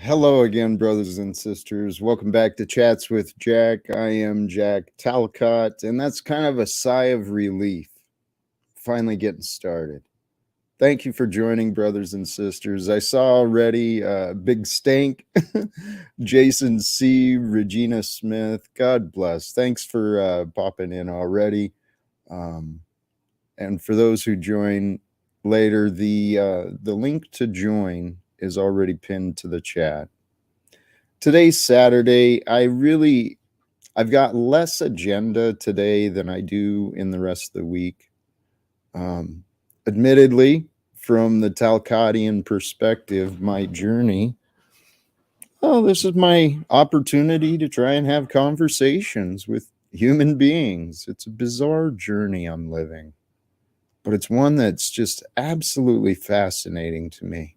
Hello again, brothers and sisters. Welcome back to Chats with Jack. I am Jack Talcott, and that's kind of a sigh of relief. Finally getting started. Thank you for joining, brothers and sisters. I saw already Big Stank, Jason C., Regina Smith. God bless. Thanks for popping in already. And for those who join later, the link to join is already pinned to the chat. Today's Saturday. I've got less agenda today than I do in the rest of the week. Admittedly, from the Talcottian perspective, my journey, this is my opportunity to try and have conversations with human beings. It's a bizarre journey I'm living, but it's one that's just absolutely fascinating to me.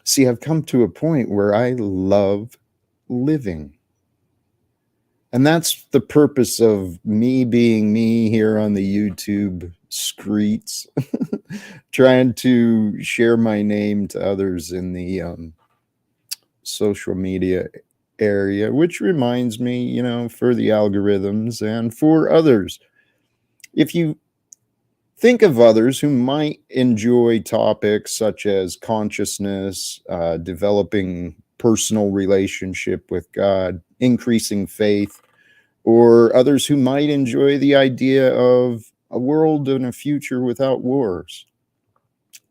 See, I've come to a point where I love living. And that's the purpose of me being me here on the YouTube streets, trying to share my name to others in the social media area, which reminds me, for the algorithms and for others. If you think of others who might enjoy topics such as consciousness, developing personal relationship with God, increasing faith, or others who might enjoy the idea of a world and a future without wars.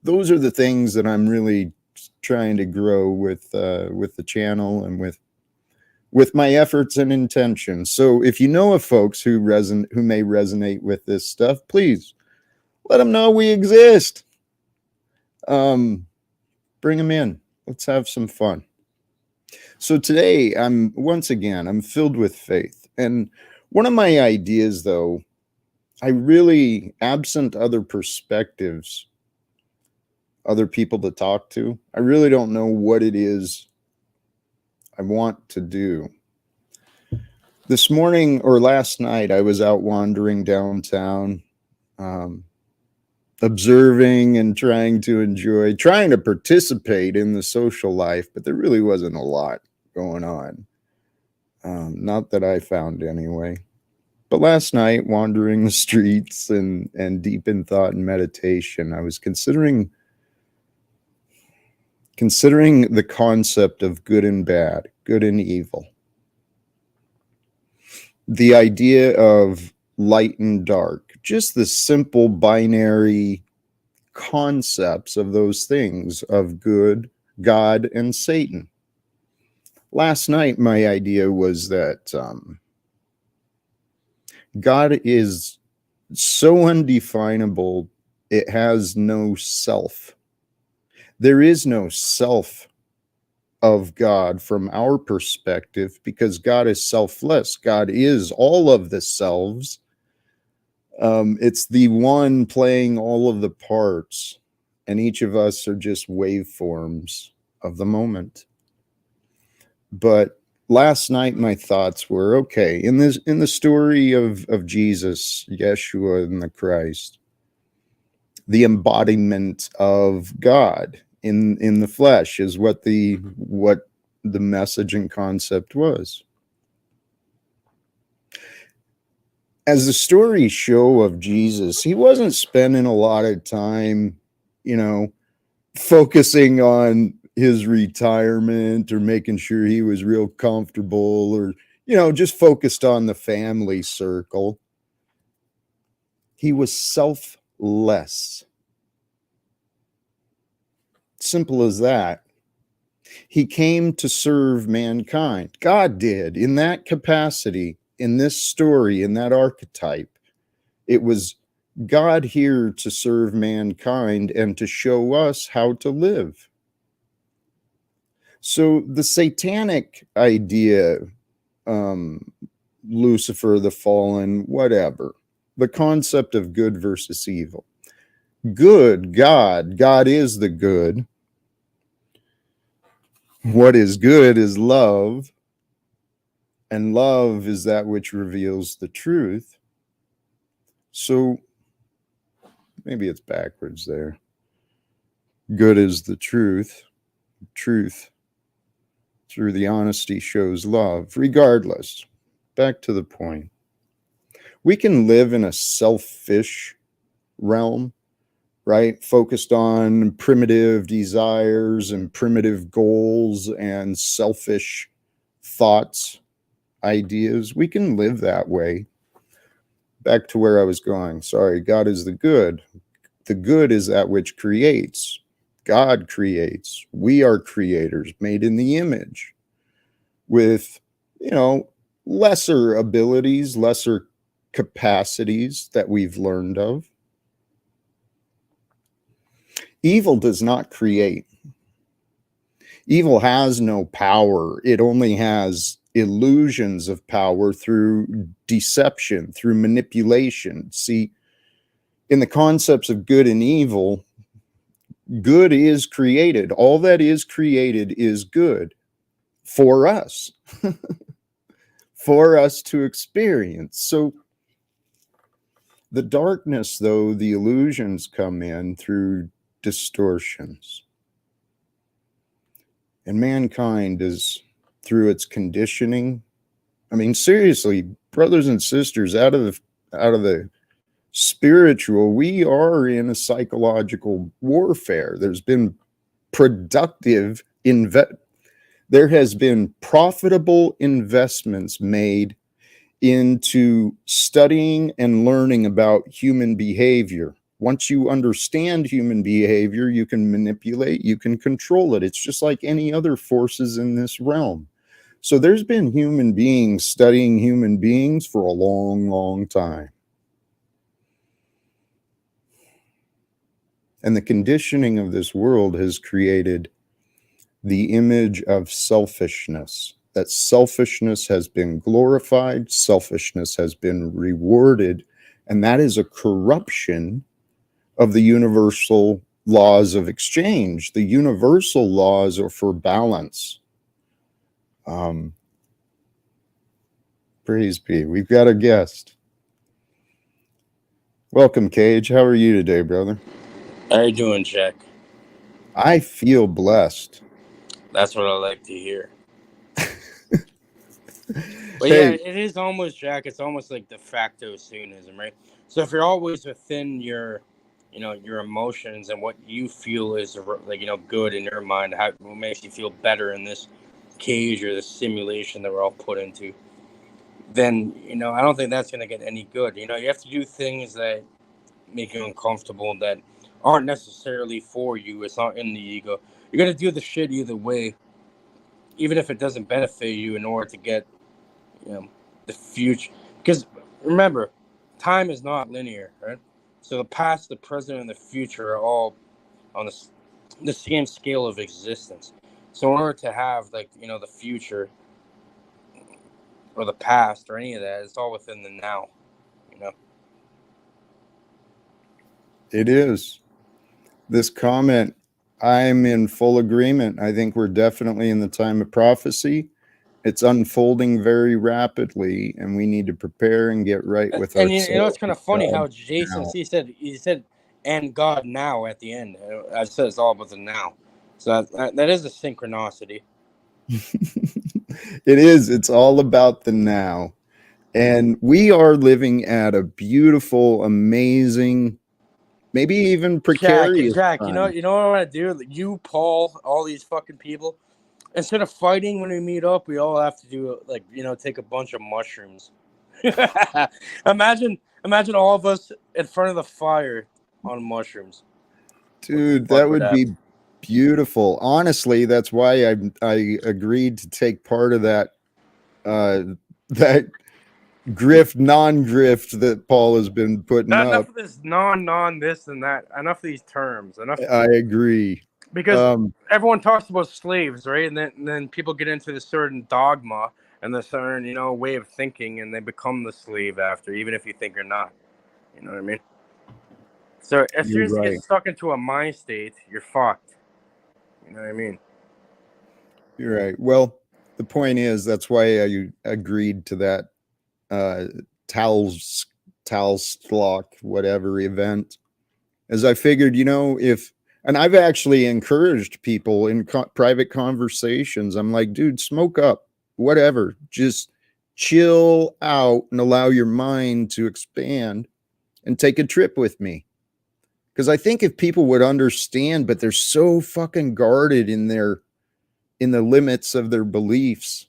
Those are the things that I'm really trying to grow with the channel and with my efforts and intentions. So if you know of folks who may resonate with this stuff, please let them know we exist. Bring them in. Let's have some fun. So today, I'm filled with faith. And one of my ideas, though, absent other perspectives, other people to talk to, I really don't know what it is I want to do. This morning or last night, I was out wandering downtown, observing and trying to participate in the social life, but there really wasn't a lot going on. Not that I found anyway. But last night, wandering the streets and deep in thought and meditation, I was considering the concept of good and bad, good and evil. The idea of light and dark, just the simple binary concepts of those things of good, God, and Satan. Last night, my idea was that God is so undefinable, it has no self. There is no self of God from our perspective because God is selfless. God is all of the selves. It's the one playing all of the parts, and each of us are just waveforms of the moment. But last night, my thoughts were, okay, in the story of Jesus, Yeshua and the Christ, the embodiment of God in the flesh is what the message and concept was. As the stories show of Jesus, he wasn't spending a lot of time, focusing on his retirement or making sure he was real comfortable or, just focused on the family circle. He was selfless. Simple as that. He came to serve mankind. God did in that capacity, in this story, in that archetype. It was God here to serve mankind and to show us how to live. So the satanic idea, Lucifer, the fallen, whatever, the concept of good versus evil. Good, God is the good. What is good is love, and love is that which reveals the truth. So maybe it's backwards there. Good is the truth. Truth through the honesty shows love. Regardless, back to the point. We can live in a selfish realm, right? Focused on primitive desires and primitive goals and selfish thoughts, ideas. We can live that way. Back to where I was going. Sorry, God is the good. The good is that which creates. God creates. We are creators made in the image with, lesser abilities, lesser capacities that we've learned of. Evil does not create. Evil has no power. It only has illusions of power through deception, through manipulation. See, in the concepts of good and evil, good is created. All that is created is good for us, for us to experience. So the darkness, though, the illusions come in through distortions. And mankind is, through its conditioning, I mean, seriously, brothers and sisters, out of the spiritual, we are in a psychological warfare. There's been productive there has been profitable investments made into studying and learning about human behavior. Once you understand human behavior, you can manipulate, you can control it. It's just like any other forces in this realm. So there's been human beings studying human beings for a long, long time. And the conditioning of this world has created the image of selfishness. That selfishness has been glorified, selfishness has been rewarded, and that is a corruption of the universal laws of exchange. The universal laws are for balance. Praise be. We've got a guest. Welcome, Cage. How are you today, brother? How you doing, Jack? I feel blessed. That's what I like to hear. But Hey, yeah, it is almost, Jack. It's almost like de facto Soonism, right? So if you're always within your, your emotions and what you feel is like, good in your mind, what makes you feel better in this cage or this simulation that we're all put into, then I don't think that's gonna get any good. You have to do things that make you uncomfortable that aren't necessarily for you. It's not in the ego. You're gonna do the shit either way, even if it doesn't benefit you, in order to get the future. Because remember, time is not linear, right? So the past, the present, and the future are all on the same scale of existence. So in order to have the future or the past or any of that, it's all within the now. it is. This comment, I'm in full agreement. I think we're definitely in the time of prophecy. It's unfolding very rapidly, and we need to prepare and get right with And ourselves. it's kind of funny how Jason he said and God now at the end. I said it's all about the now. So that is a synchronicity. It is. It's all about the now. And we are living at a beautiful, amazing, maybe even precarious Jack, time. you know what I want to do? You, Paul, all these fucking people. Instead of fighting when we meet up, we all have to do take a bunch of mushrooms. imagine all of us in front of the fire on mushrooms. Dude, that would be beautiful. Honestly, that's why I agreed to take part of that that grift, non-grift that Paul has been putting up. Enough of this non this and that. Enough of these terms. Enough. I agree. Because everyone talks about slaves, right? And then people get into this certain dogma and this certain, way of thinking, and they become the slave after, even if you think you're not. You know what I mean? So as soon as you get stuck into a mind state, you're fucked. You know what I mean? You're right. Well, the point is that's why I agreed to that Talslock whatever event, as I figured, if And I've actually encouraged people in private conversations. I'm like, dude, smoke up, whatever. Just chill out and allow your mind to expand and take a trip with me. Because I think if people would understand, but they're so fucking guarded in the limits of their beliefs.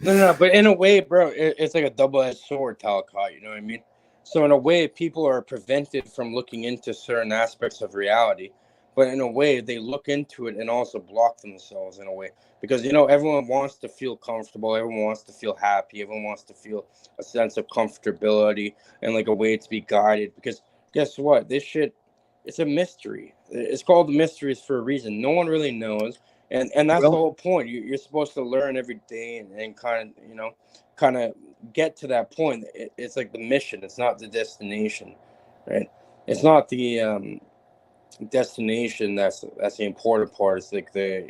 No, but in a way, bro, it's like a double-edged sword, Talcott. You know what I mean? So in a way, people are prevented from looking into certain aspects of reality, but in a way, they look into it and also block themselves in a way because everyone wants to feel comfortable, everyone wants to feel happy, everyone wants to feel a sense of comfortability and like a way to be guided. Because guess what? This shit, it's a mystery. It's called mysteries for a reason. No one really knows. And that's the Well, whole point. You're supposed to learn every day and kind of get to that point. It's like the mission. It's not the destination, right? It's not the destination that's the important part. It's like the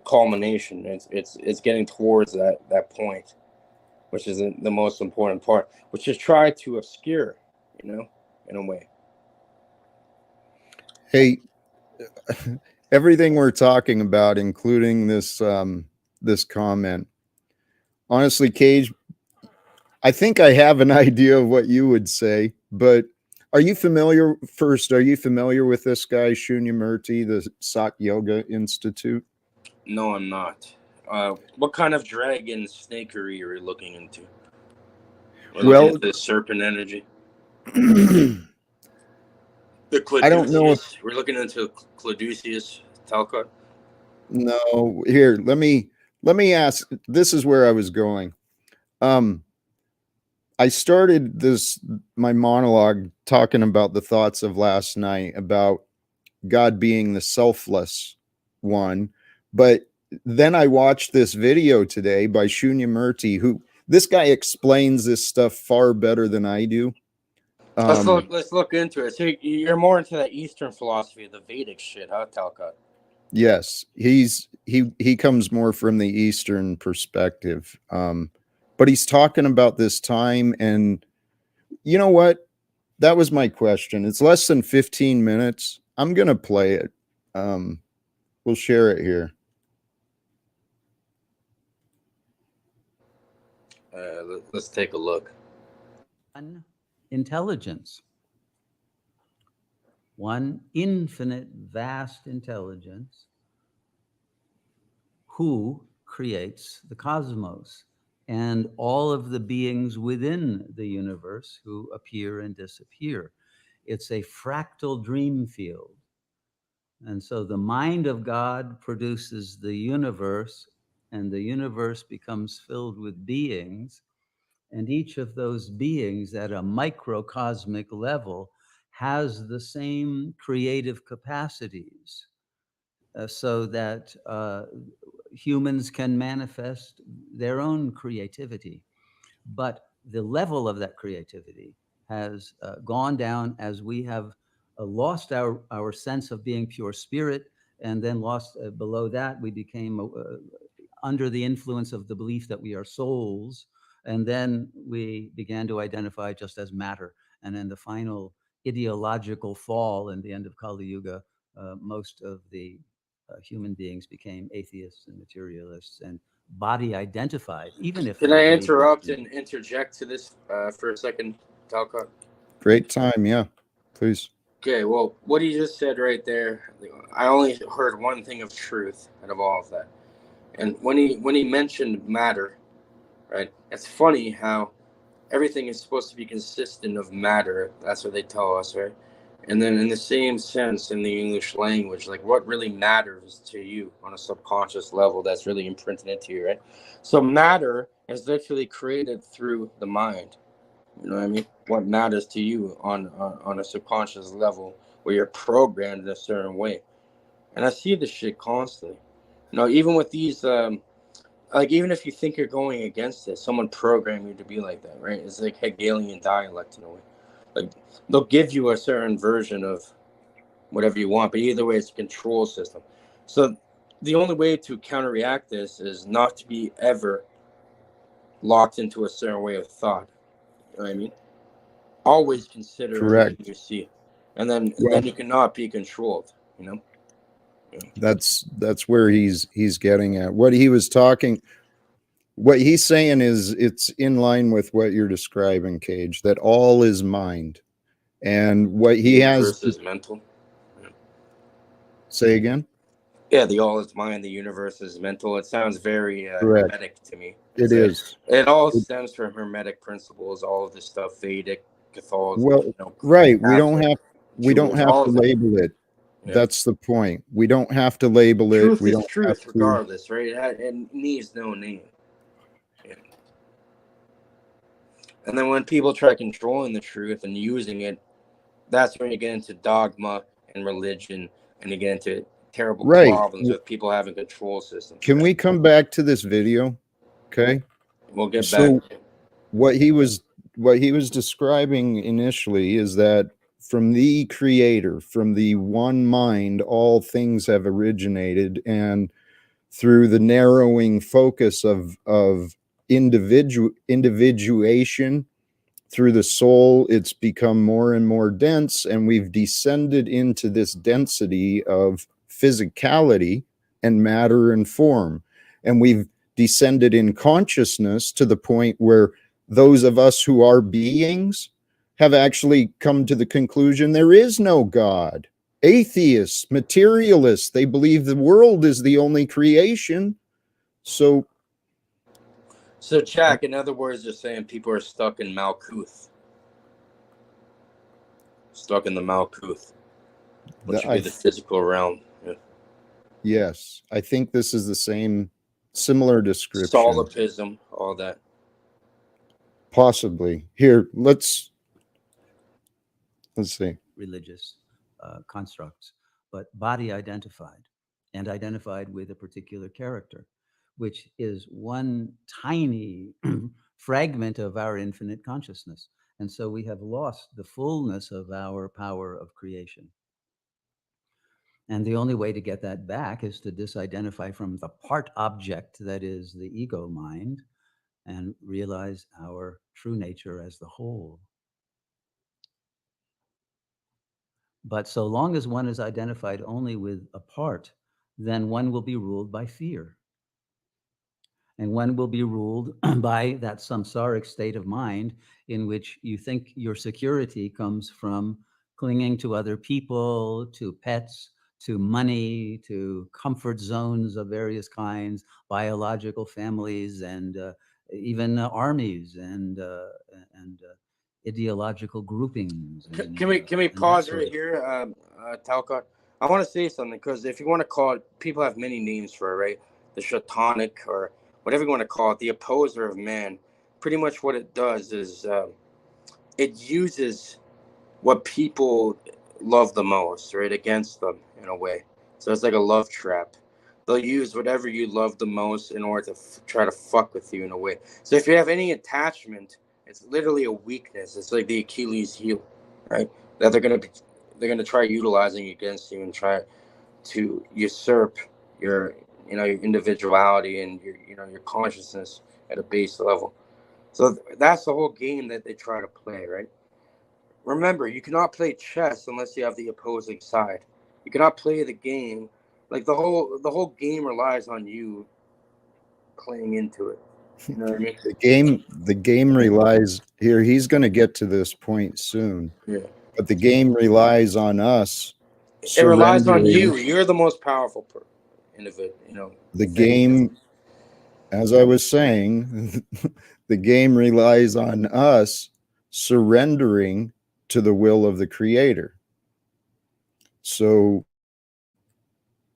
culmination. It's getting towards that point, which is the most important part, which is try to obscure, in a way. hey, everything we're talking about, including this comment, honestly, Cage, I think I have an idea of what you would say, but are you familiar with this guy, Shunyamurti, the Sat Yoga Institute? No, I'm not. What kind of dragon snakery are you looking into? We're looking Well, at the serpent energy. I The don't know if Claduceus. We're looking into Claduceus Talcott. no. Here, let me ask. This is where I was going. Um, I started my monologue talking about the thoughts of last night about God being the selfless one, but then I watched this video today by Shunyamurti, who this guy explains this stuff far better than I do. Um, Let's look into it. So you're more into that Eastern philosophy, the Vedic shit, huh, Talcott? yes, he comes more from the Eastern perspective, but he's talking about this time, and you know what? That was my question. It's less than 15 minutes. I'm gonna play it. Um, we'll share it here. Let's take a look. Intelligence, one infinite, vast intelligence who creates the cosmos and all of the beings within the universe who appear and disappear. It's a fractal dream field. And so the mind of God produces the universe, and the universe becomes filled with beings. And each of those beings at a microcosmic level has the same creative capacities so that humans can manifest their own creativity. But the level of that creativity has gone down as we have lost our sense of being pure spirit, and then lost below that, we became under the influence of the belief that we are souls. And then we began to identify just as matter. And in the final ideological fall in the end of Kali Yuga, most of the human beings became atheists and materialists and body identified, even if Can they I believed interrupt in. and interject to this for a second, Talcott? Great time, yeah. Please. Okay, well, what he just said right there, I only heard one thing of truth out of all of that. And when he mentioned matter, right? It's funny how everything is supposed to be consistent of matter. That's what they tell us, right? And then in the same sense in the English language, like what really matters to you on a subconscious level that's really imprinted into you, right? So matter is literally created through the mind. You know what I mean? What matters to you on a subconscious level where you're programmed in a certain way. And I see this shit constantly. Even with these like even if you think you're going against it, someone programmed you to be like that, right? It's like Hegelian dialect in a way. Like they'll give you a certain version of whatever you want, but either way, it's a control system. So the only way to counteract this is not to be ever locked into a certain way of thought. You know what I mean? Always consider everything Correct. you see. and then Well, you cannot be controlled. You know. that's where he's getting at. What he's saying is it's in line with what you're describing, Cage, that all is mind. And what The he has universe is mental. say again? Yeah, the all is mind. The universe is mental. It sounds very Correct. hermetic to me. It is. It all stems from hermetic principles. All of this stuff, Vedic, Catholicism. Well, You know, right. We Catholic, don't Jewish, have all to of it. label it. Yeah. That's the point. We don't have to label it. Truth We is don't have truth, to. regardless, right? It needs no name. Yeah. And then when people try controlling the truth and using it, that's when you get into dogma and religion, and you get into terrible Right. problems with people having control systems. Can we come back to this video? Okay. We'll get So back. what he was describing initially is that from the creator, from the one mind, all things have originated, and through the narrowing focus of individuation through the soul, it's become more and more dense, and we've descended into this density of physicality and matter and form. And we've descended in consciousness to the point where those of us who are beings have actually come to the conclusion there is no God. Atheists, materialists, they believe the world is the only creation. So Jack, in other words, they're saying people are stuck in Malkuth. Stuck in the Malkuth, which would be the physical realm. Yeah. Yes, I think this is the similar description. Solipsism, all that. Possibly. Here, let's see. Religious constructs, but body identified, and identified with a particular character, which is one tiny fragment of our infinite consciousness. And so we have lost the fullness of our power of creation. And the only way to get that back is to disidentify from the part object that is the ego mind and realize our true nature as the whole. But so long as one is identified only with a part, then one will be ruled by fear. And one will be ruled by that samsaric state of mind in which you think your security comes from clinging to other people, to pets, to money, to comfort zones of various kinds, biological families, and even armies and ideological groupings. And, Can we pause right here, Talcott? I want to say something, because if you want to call it, people have many names for it, right? The Shatanic, or whatever you want to call it, the opposer of man. Pretty much what it does is it uses what people love the most, right, against them in a way. So it's like a love trap. They'll use whatever you love the most in order to try to fuck with you in a way. So if you have any attachment, it's literally a weakness. It's like the Achilles heel, right? That they're gonna try utilizing against you and try to usurp your your individuality and your consciousness at a base level. So that's the whole game that they try to play, right? Remember, you cannot play chess unless you have the opposing side. You cannot play the game. Like the whole game relies on you playing into it. You know what I mean? The game relies here. He's going to get to this point soon. Yeah. But the game relies on us. It relies on you. You're the most powerful individual. The game, as I was saying, the game relies on us surrendering to the will of the creator. So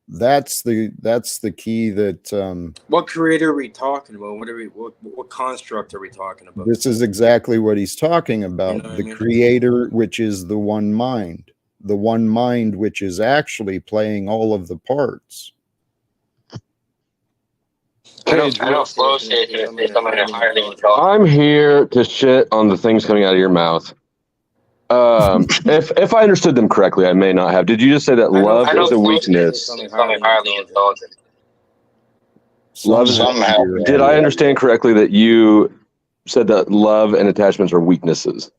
that's the key. That what creator are we talking about? What construct are we talking about? This is exactly what he's talking about. The creator, which is the one mind which is actually playing all of the parts. I know Flo's going to say something entirely intelligent. I'm here to shit on the things coming out of your mouth. If I understood them correctly, I may not have. Did you just say that love is a weakness? Something highly intelligent. Love somehow. Did I understand correctly that you said that love and attachments are weaknesses?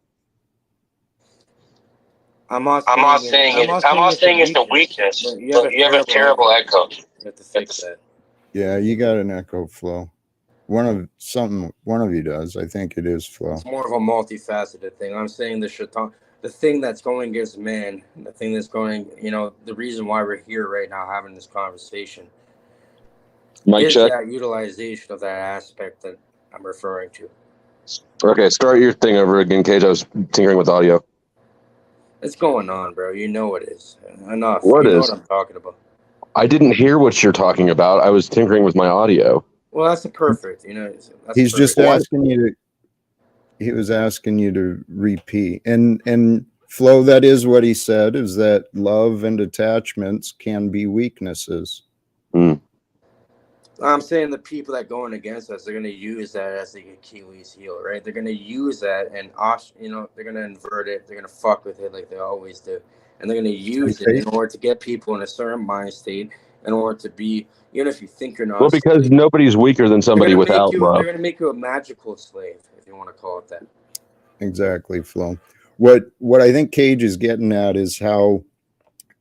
I'm not I'm not saying it. I'm not saying it's a weakness, but but you have a terrible echo. You have to fix that. Yeah, you got an echo, Flo. One of you does. I think it is Flo. It's more of a multifaceted thing. I'm saying the shaitan, the thing that's going against man, the thing that's going, the reason why we're here right now having this conversation Mic is check. that utilization of that aspect that I'm referring to. Okay, start your thing over again, Cage. I was tinkering with audio. It's going on, bro. You know it is. Enough. What you know is? what I'm talking about. I didn't hear what you're talking about. I was tinkering with my audio. Well, that's the perfect. That's He's just perfect. asking you to. He was asking you to repeat, and Flo, that is what he said, is that love and attachments can be weaknesses. I'm saying the people that going against us, they're going to use that as the Achilles heel, right? They're going to use that and, they're going to invert it. They're going to fuck with it like they always do. And they're going to use it in order to get people in a certain mind state, in order to be, even if you think you're not. Well, because nobody's weaker than somebody without love. They're going to make you a magical slave, if you want to call it that. Exactly, Flo. What I think Cage is getting at is how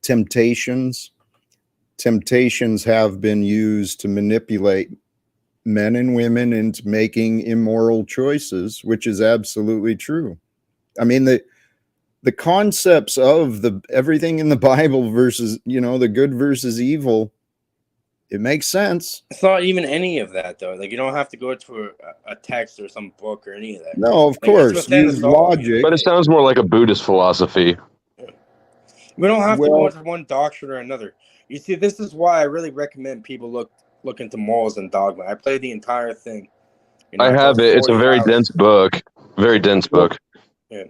temptations have been used to manipulate men and women into making immoral choices, which is absolutely true. I mean, the concepts of everything in the Bible versus, the good versus evil, it makes sense. It's not even any of that, though. Like, you don't have to go to a text or some book or any of that. No, of course, use logic. But it sounds more like a Buddhist philosophy. We don't have to go into one doctrine or another. You see, this is why I really recommend people look into morals and dogma. I played the entire thing. I have it. It's a very dense book. Very dense book. Yeah.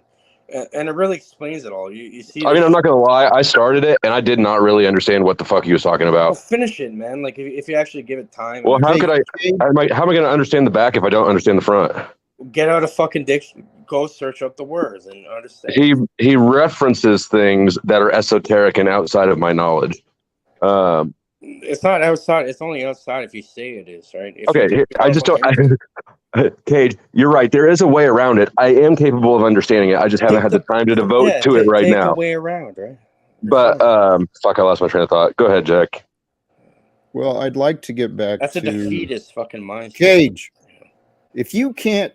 And it really explains it all. You see. I mean, I'm not gonna lie. I started it and I did not really understand what the fuck he was talking about. Well, finish it, man. Like if you actually give it time. Well, how am I gonna understand the back if I don't understand the front? Get out a fucking dictionary. Go search up the words and understand. He references things that are esoteric and outside of my knowledge. It's not outside. It's only outside if you say it is, right? Okay, I just don't. Cage, you're right. There is a way around it. I am capable of understanding it. I just haven't had the time to devote to it right now. Take the way around, right? But fuck, I lost my train of thought. Go ahead, Jack. Well, I'd like to get back. That's a defeatist fucking mindset. Cage, if you can't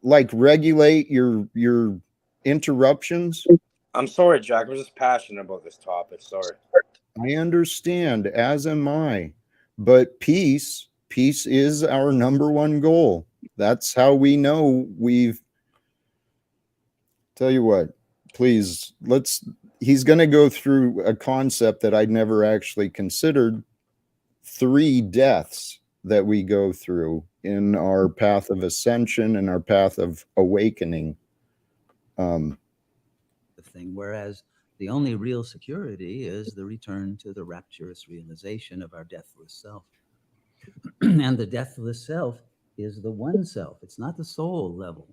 like regulate your interruptions. I'm sorry, Jack. I'm just passionate about this topic. Sorry. I understand, as am I. But peace is our number one goal. That's how we know we've. Tell you what, please, he's going to go through a concept that I'd never actually considered. 3 deaths that we go through in our path of ascension and our path of awakening. Whereas the only real security is the return to the rapturous realization of our deathless self. And the deathless self is the one self. It's not the soul level.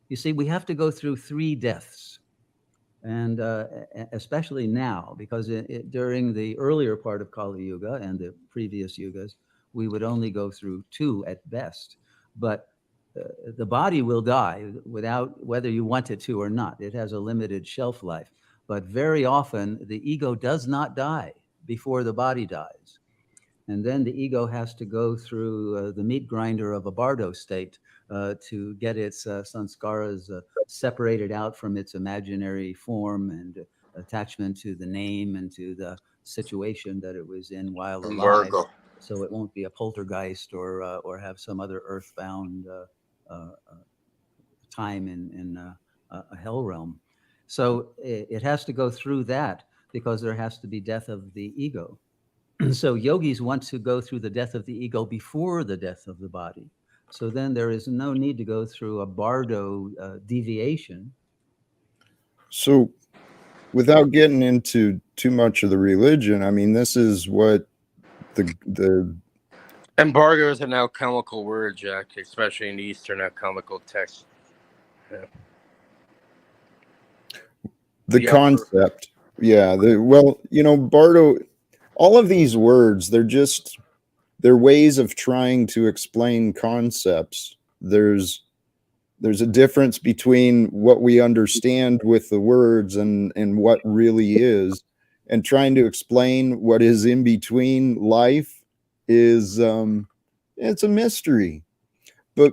You see, we have to go through 3 deaths. And especially now, because during the earlier part of Kali Yuga and the previous yugas, we would only go through 2 at best. But the body will die without whether you want it to or not. It has a limited shelf life. But very often, the ego does not die before the body dies. And then the ego has to go through the meat grinder of a bardo state to get its sanskaras separated out from its imaginary form and attachment to the name and to the situation that it was in while alive. So it won't be a poltergeist or have some other earthbound time in a hell realm. So it has to go through that because there has to be death of the ego. So yogis want to go through the death of the ego before the death of the body. So then there is no need to go through a bardo deviation. So without getting into too much of the religion, I mean, this is what the embargo is an alchemical word, Jack, especially in Eastern alchemical texts. Yeah. The concept. Yeah. Bardo, all of these words, they're ways of trying to explain concepts. There's There's a difference between what we understand with the words and what really is. And trying to explain what is in between life is it's a mystery. But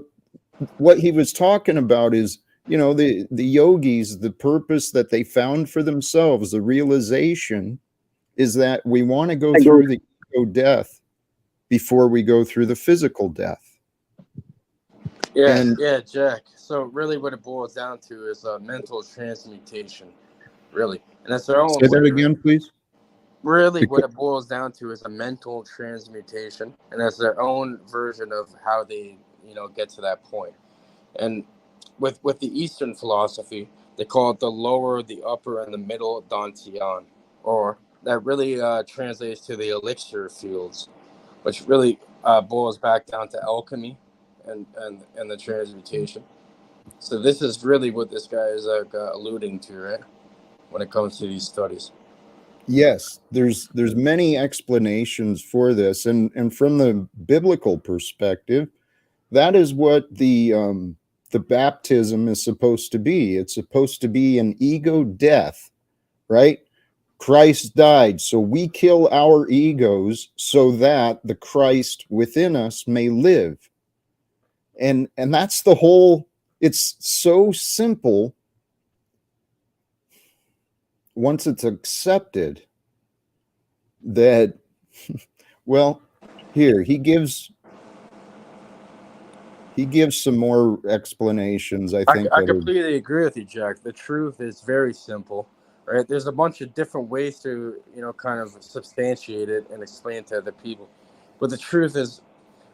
what he was talking about is, you know, the yogis, the purpose that they found for themselves, the realization is that we want to go through the ego death before we go through the physical death. Yeah, And yeah, Jack. So really what it boils down to is mental transmutation, really. And that's their own say that way. again, please. Really what it boils down to is a mental transmutation. And that's their own version of how they, you know, get to that point. And with the Eastern philosophy, they call it the lower, the upper, and the middle dantian, or that really translates to the elixir fields, which really boils back down to alchemy and the transmutation. So this is really what this guy is alluding to, right? When it comes to these studies. Yes, there's many explanations for this, and from the biblical perspective, that is what the baptism is supposed to be. It's supposed to be an ego death, right? Christ died, so we kill our egos so that the Christ within us may live. And that's the whole, it's so simple once it's accepted that, well, here he gives some more explanations. I think I completely agree with you, Jack. The truth is very simple, right? There's a bunch of different ways to, you know, kind of substantiate it and explain it to other people. But the truth is,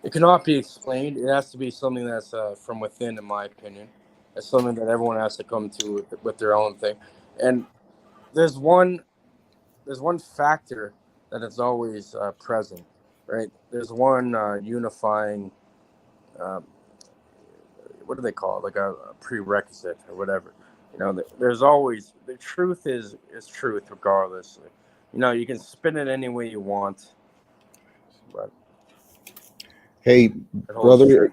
it cannot be explained. It has to be something that's from within, in my opinion. It's something that everyone has to come to with their own thing. And there's one factor that is always present, right? There's one unifying, um, what do they call it? Like a prerequisite or whatever. You know, there's always, the truth is truth regardless. You know, you can spin it any way you want, but hey, it holds brother, true.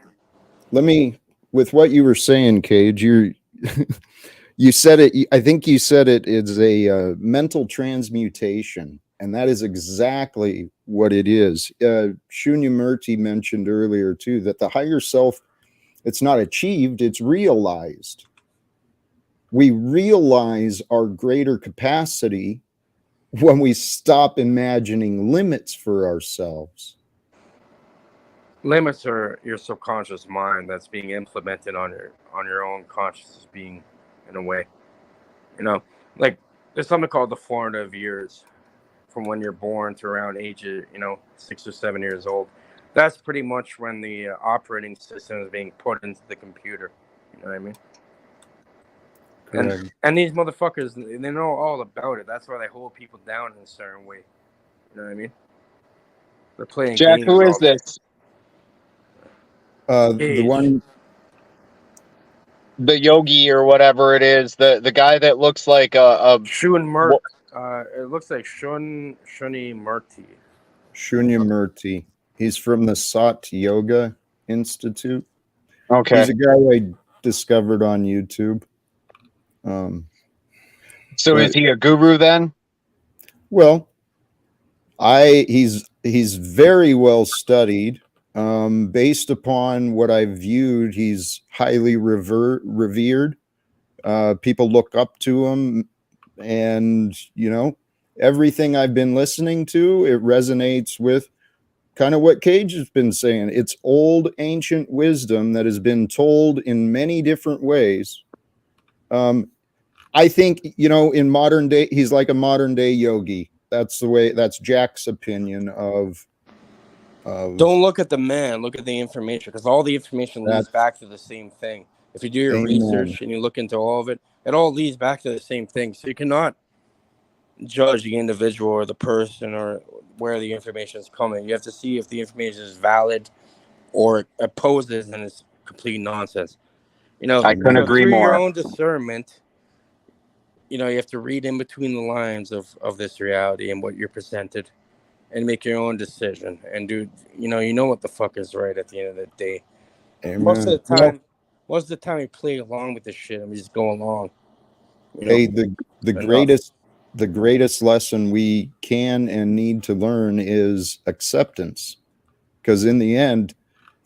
let me, with what you were saying, Cage, you said it, I think you said it is a mental transmutation, and that is exactly what it is. Shunyamurti mentioned earlier too that the higher self, it's not achieved, it's realized. We realize our greater capacity when we stop imagining limits for ourselves. Limits are your subconscious mind that's being implemented on your own conscious being, in a way. You know, like there's something called the formative years, from when you're born to around age of, you know, 6 or 7 years old. That's pretty much when the operating system is being put into the computer. You know what I mean? And these motherfuckers, they know all about it. That's why they hold people down in a certain way. You know what I mean? They're playing Jack, games. who is this? The one, The Yogi or whatever it is, the guy that looks like a Shunyamurti. It looks like Shunyamurti. Shunyamurti. He's from the Sat Yoga Institute. okay. He's a guy I discovered on YouTube. So is he a guru then? Well, he's very well studied. Based upon what I've viewed, he's highly revered. People look up to him, and you know, everything I've been listening to, it resonates with kind of what Cage has been saying. It's old ancient wisdom that has been told in many different ways. I think, you know, in modern day, he's like a modern day yogi. That's the way, that's Jack's opinion of Don't look at the man, look at the information, because all the information leads back to the same thing. If you do your research and you look into all of it, it all leads back to the same thing. So you cannot judge the individual or the person or where the information is coming. You have to see if the information is valid or opposes and it's complete nonsense. You know, I couldn't agree through your more. own discernment, you know, you have to read in between the lines of this reality and what you're presented and make your own decision and do, you know what the fuck is right at the end of the day. Amen. Most of the time, Most of the time we play along with this shit and we just go along. You know? Hey, the greatest lesson we can and need to learn is acceptance. Because in the end,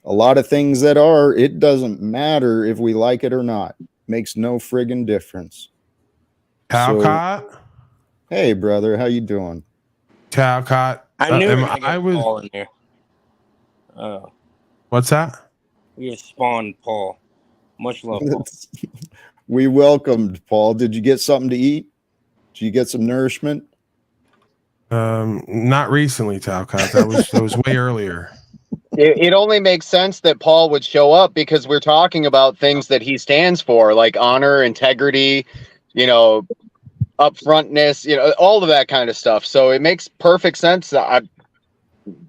a lot of things that are, it doesn't matter if we like it or not. Makes no friggin' difference. Talcott? So, hey, brother, how you doing? Talcott. I knew we were gonna get Paul in there. What's that? We just spawned Paul. Much love, Paul. We welcomed Paul. Did you get something to eat? Did you get some nourishment? Not recently, Talcott. That was way earlier. It only makes sense that Paul would show up because we're talking about things that he stands for, like honor, integrity, upfrontness, all of that kind of stuff. So it makes perfect sense.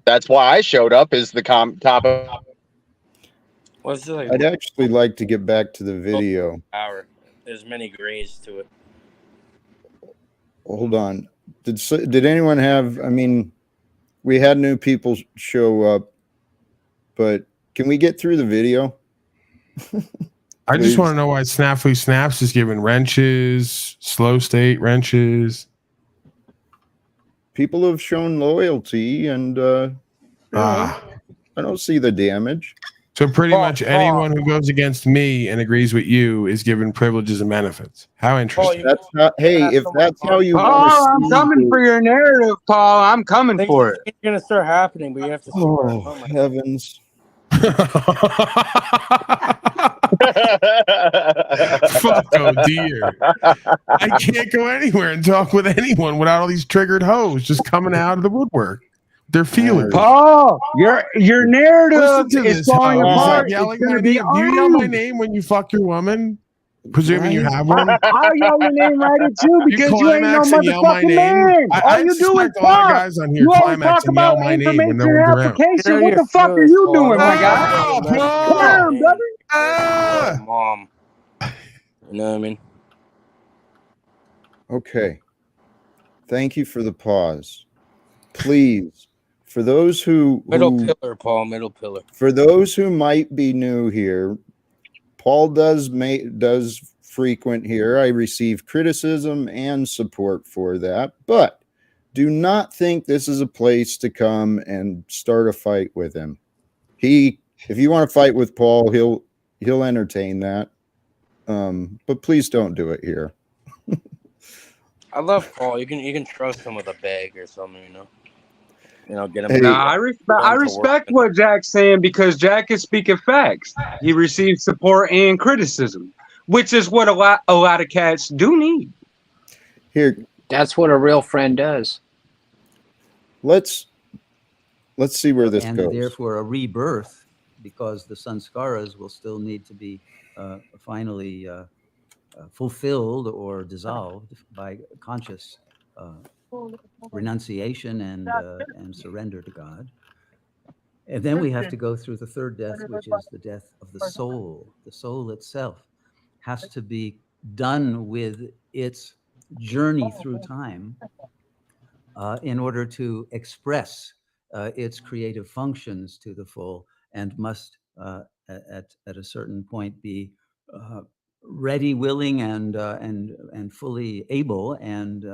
That's why I showed up, is the topic. I'd actually like to get back to the video. There's many grays to it. Hold on. Did anyone have? I mean, we had new people show up, but can we get through the video? I just want to know why Snafu Snaps is giving wrenches, slow state wrenches. People have shown loyalty, and I don't see the damage. So pretty much anyone who goes against me and agrees with you is given privileges and benefits. How interesting. That's not, hey, if that's how you I'm coming for your narrative, Paul. I'm coming for it. It's gonna start happening, but you have to. Oh heavens! Fuck, oh dear. I can't go anywhere and talk with anyone without all these triggered hoes just coming out of the woodwork. They're feeling. Paul, your narrative is falling apart. Yelling my name. Do you yell my name when you fuck your woman? Presuming you have one. I'll yell your name right at you because you ain't no motherfucking man. All you do is talk. Guys on here You always talk about information application. What the fuck are you doing, my guy? Come on, brother. Mom. You know what I mean? Okay. Thank you for the pause. Please, for those who middle pillar, Paul, middle pillar. For those who might be new here, Paul does frequent here. I receive criticism and support for that, but do not think this is a place to come and start a fight with him. If you want to fight with Paul, he'll entertain that. But please don't do it here. I love Paul. You can trust him with a bag or something, get him. Nah, I respect what Jack's saying because Jack is speaking facts. He receives support and criticism, which is what a lot of cats do need. Here, that's what a real friend does. Let's see where this goes. And therefore a rebirth, because the sanskaras will still need to be finally fulfilled or dissolved by conscious renunciation and surrender to God. And then we have to go through the third death, which is the death of the soul. The soul itself has to be done with its journey through time in order to express its creative functions to the full, and must at a certain point be ready, willing, and fully able and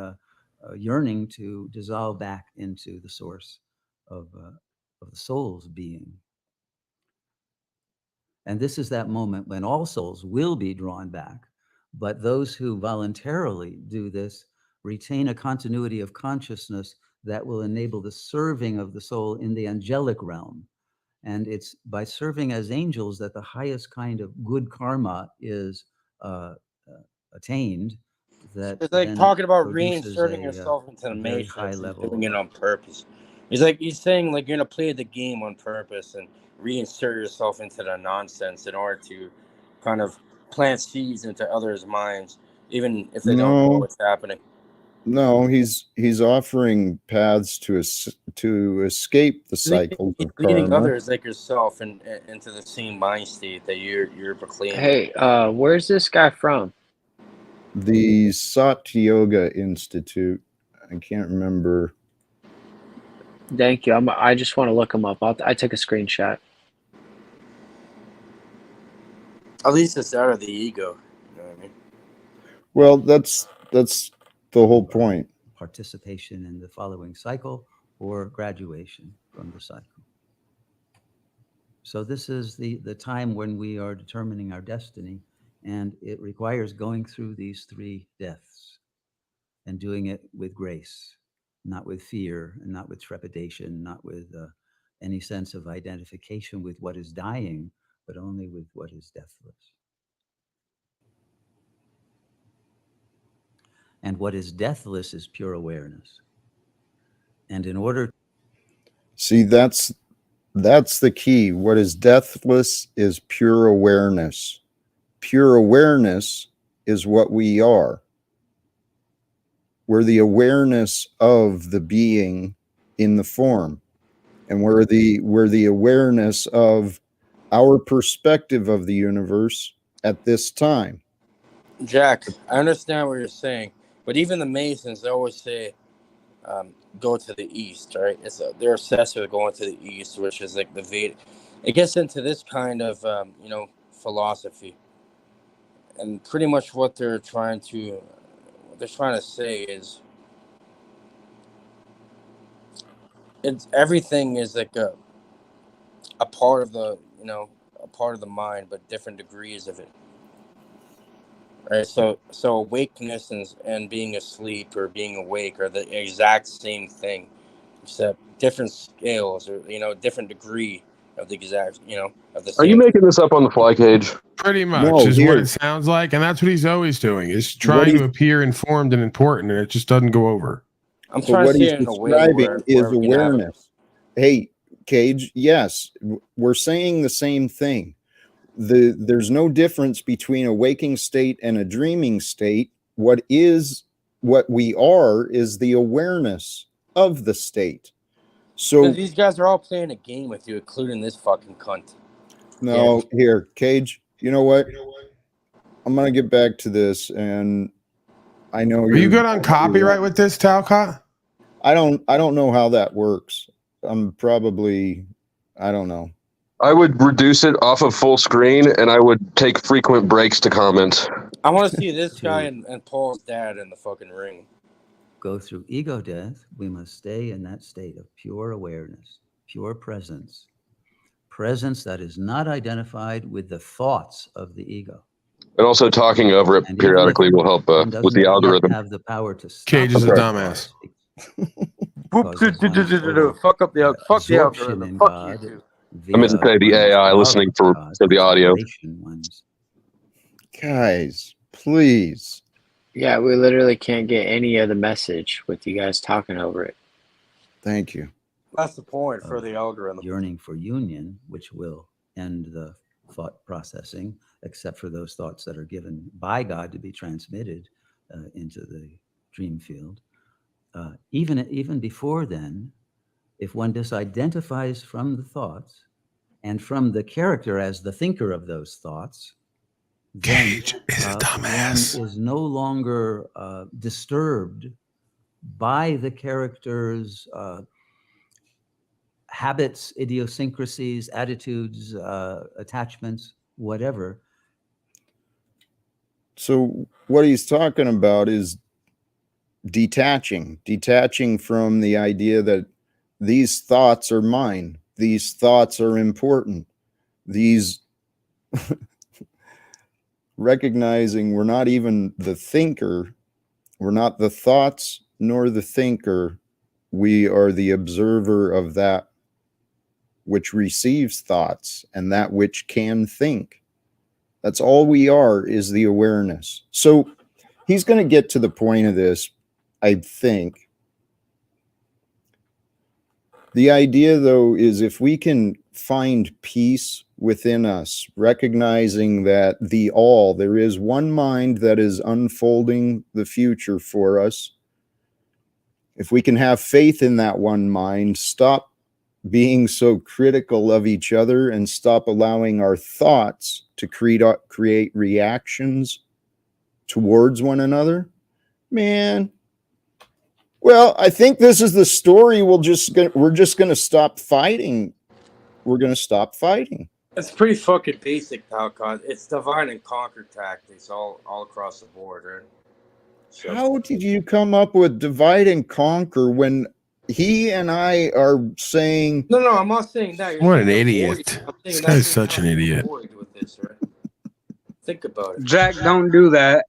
yearning to dissolve back into the source of the soul's being. And this is that moment when all souls will be drawn back, but those who voluntarily do this retain a continuity of consciousness that will enable the serving of the soul in the angelic realm. And it's by serving as angels that the highest kind of good karma is attained. That it's like talking about reinserting yourself into the matrix and doing it on purpose. He's saying like you're gonna play the game on purpose and reinsert yourself into the nonsense in order to kind of plant seeds into others' minds, even if they don't know what's happening. No, he's offering paths to escape the cycle of karma. Leading others like yourself into the same mind state that you're proclaiming. Hey, where's this guy from? The Satya Yoga Institute. I can't remember. Thank you. I just want to look him up. I took a screenshot. At least it's out of the ego. You know what I mean? Well, that's the whole point. Participation in the following cycle or graduation from the cycle. So this is the time when we are determining our destiny, and it requires going through these 3 deaths and doing it with grace, not with fear, and not with trepidation, not with any sense of identification with what is dying, but only with what is deathless. And what is deathless is pure awareness. And in order... See, that's the key. What is deathless is pure awareness. Pure awareness is what we are. We're the awareness of the being in the form. And we're the awareness of our perspective of the universe at this time. Jack, I understand what you're saying, but even the Masons, they always say, go to the east, right? They're obsessed with going to the east, which is like the Vedic. It gets into this kind of, philosophy. And pretty much what they're trying to say is, everything is like a part of the, a part of the mind, but different degrees of it. Right, so awakeness and being asleep or being awake are the exact same thing, except different scales or different degree of the exact of the same. Are you making this up on the fly, Cage? Pretty much No, is here. what it sounds like, and that's what he's always doing, is trying to appear informed and important, and it just doesn't go over. I'm trying to say it in a way where awareness. Hey, Cage, yes, we're saying the same thing. There's no difference between a waking state and a dreaming state. What we are is the awareness of the state. So these guys are all playing a game with you, including this fucking cunt. No, yeah. Here, Cage, you know what? I'm gonna get back to this, and I know Are you good on copyright with this, Talcott? I don't know how that works. I'm probably, I don't know. I would reduce it off of full screen, and I would take frequent breaks to comment. I want to see this guy and Paul's dad in the fucking ring. Go through ego death, we must stay in that state of pure awareness, pure presence. Presence that is not identified with the thoughts of the ego. And also talking over it periodically will help with the algorithm. Have the power to stop. Cage is a dumbass. Fuck up the algorithm. Fuck you too. I meant to say the AI listening for the audio. Guys, please. Yeah, we literally can't get any of the message with you guys talking over it. Thank you. That's the point for the algorithm. Yearning for union, which will end the thought processing, except for those thoughts that are given by God to be transmitted into the dream field. Even before then, if one disidentifies from the thoughts and from the character as the thinker of those thoughts, then one is no longer disturbed by the character's habits, idiosyncrasies, attitudes, attachments, whatever. So what he's talking about is detaching from the idea that these thoughts are mine. These thoughts are important. These recognizing we're not even the thinker. We're not the thoughts nor the thinker. We are the observer of that which receives thoughts and that which can think. That's all we are, is the awareness. So he's going to get to the point of this, I think. The idea, though, is if we can find peace within us, recognizing that there is one mind that is unfolding the future for us. If we can have faith in that one mind, stop being so critical of each other and stop allowing our thoughts to create reactions towards one another, man. Well, I think this is the story. We're just going to stop fighting. We're going to stop fighting. It's pretty fucking basic, Talcott. It's divide and conquer tactics all across the board, right? So, How did you come up with divide and conquer when he and I are saying? No, I'm not saying that. You're What an saying idiot! I'm This saying guy's that's such an idiot. with this, right? Think about it. Jack, don't do that.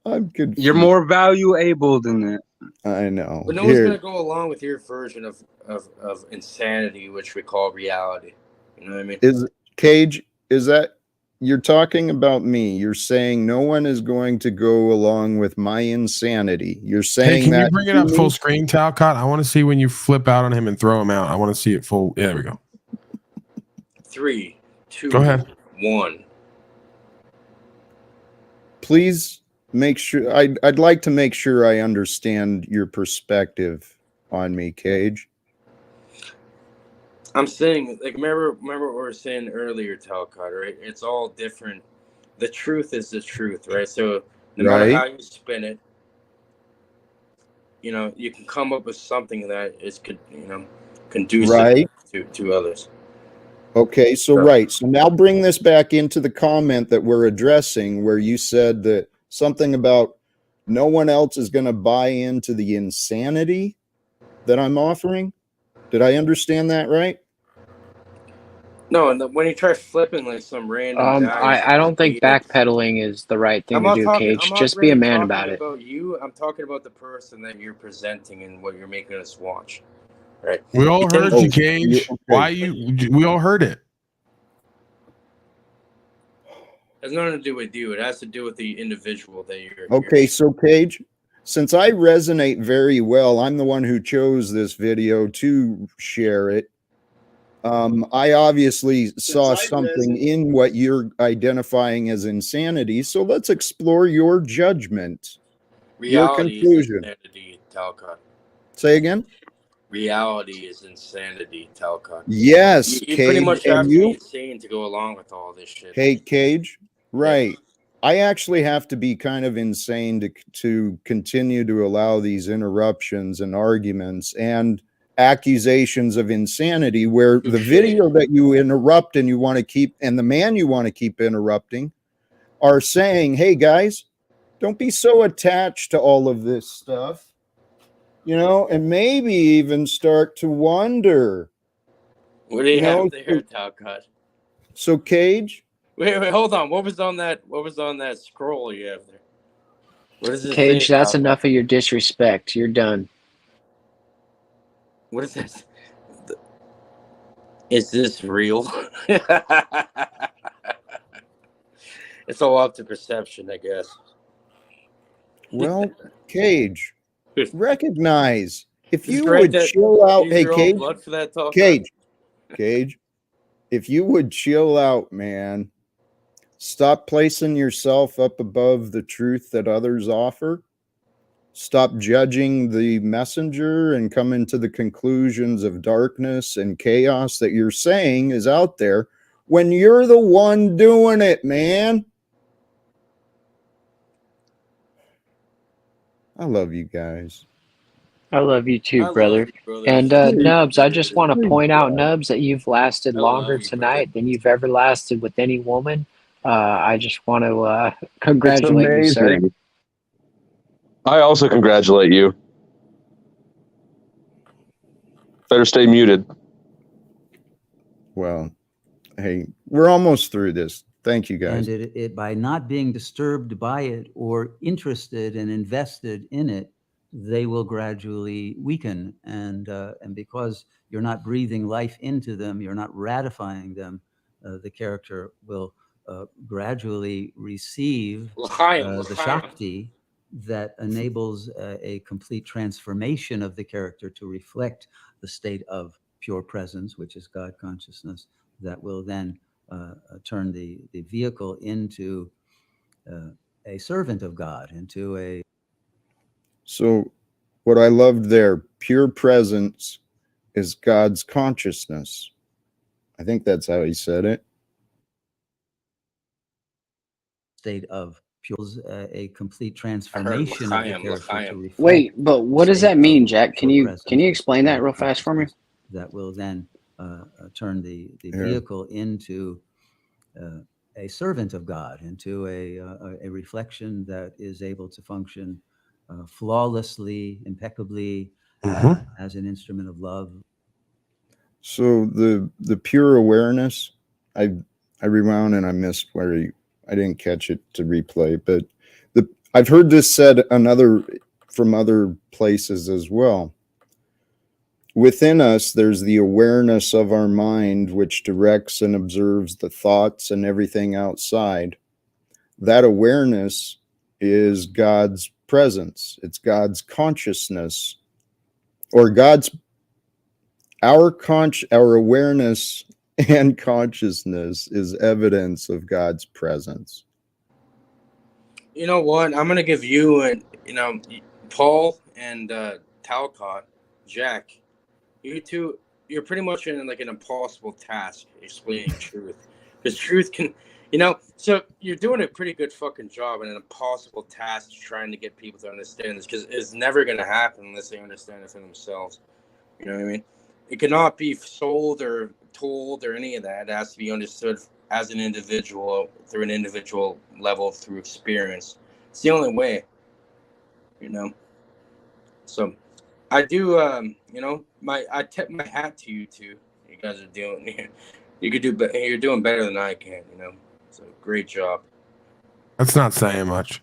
I'm confused. You're more valuable than that. I know. But no one's gonna go along with your version of insanity, which we call reality. You know what I mean? Is Cage? Is that you're talking about me? You're saying no one is going to go along with my insanity. You're saying Hey, can that you bring it up full screen, Talcott? I want to see when you flip out on him and throw him out. I want to see it full. Yeah, there we go. 3, 2, Go ahead. 1. Please make sure. I'd like to make sure I understand your perspective on me, Cage. I'm saying, like, remember what we were saying earlier, Talcott, right? It's all different. The truth is the truth, right? So no matter how you spin it, you know, you can come up with something that is, conducive to others. Okay, so So now bring this back into the comment that we're addressing, where you said that something about no one else is going to buy into the insanity that I'm offering. Did I understand that right? No, and when you try flipping like some random guy, I don't think backpedaling is the right thing to do, Cage. Just be a man about it. About you, I'm talking about the person that you're presenting and what you're making us watch. Right. We all heard you, Cage. Why we all heard it. It has nothing to do with you. It has to do with the individual that you're. Okay, so Cage, since I resonate very well, I'm the one who chose this video to share it. I obviously saw something in what you're identifying as insanity, so let's explore your judgment, Reality your conclusion. Is insanity, Talcott. Say again? Reality is insanity, Talcott. Yes, you Cage, pretty much have and to be insane to go along with all this shit. Hey, Cage, right. I actually have to be kind of insane to continue to allow these interruptions and arguments and accusations of insanity, where the video that you interrupt and you want to keep, and the man you want to keep interrupting, are saying, hey guys, don't be so attached to all of this stuff, you know, and maybe even start to wonder. What do you have there, Talcott? So Cage, wait, hold on. What was on that scroll you have there? What is it? Cage, that's enough of your disrespect. You're done. What is this? Is this real? It's all up to perception, I guess. Well, Cage, recognize if you would chill out. Hey, Cage, blood for that talk, Cage, if you would chill out, man, stop placing yourself up above the truth that others offer. Stop judging the messenger and coming to the conclusions of darkness and chaos that you're saying is out there when you're the one doing it, man. I love you guys. I love you too, brother. And Nubs, I just want to point out, Nubs, that you've lasted longer tonight than you've ever lasted with any woman. I just want to congratulate you, sir. I also congratulate you. Better stay muted. Well, hey, we're almost through this. Thank you, guys. And it by not being disturbed by it or interested and invested in it, they will gradually weaken. And because you're not breathing life into them, you're not ratifying them, the character will gradually receive the Shakti that enables a complete transformation of the character to reflect the state of pure presence, which is God consciousness, that will then turn the vehicle into a servant of God, into a... So what I loved there, pure presence is God's consciousness. I think that's how he said it. State of pure, a complete transformation of the character to reflect. Wait, but what does that mean, Jack? Can you explain that real fast for me? That will then turn the vehicle into a servant of God, into a reflection that is able to function flawlessly, impeccably, as an instrument of love. So the pure awareness, I rewound and I missed where I didn't catch it to replay, but I've heard this said from other places as well. Within us, there's the awareness of our mind, which directs and observes the thoughts and everything outside. That awareness is God's presence. It's God's consciousness, or our awareness and consciousness is evidence of God's presence. You know what? I'm gonna give you and Paul and Talcott, Jack. You two, you're pretty much in like an impossible task explaining truth, because truth can, So you're doing a pretty good fucking job in an impossible task, trying to get people to understand this, because it's never gonna happen unless they understand it for themselves. You know what I mean? It cannot be sold or told or any of that. It has to be understood as an individual, through an individual level, through experience. It's the only way, So I do, I tip my hat to you two. You guys are doing, you could do better. You're doing better than I can, So great job. That's not saying much.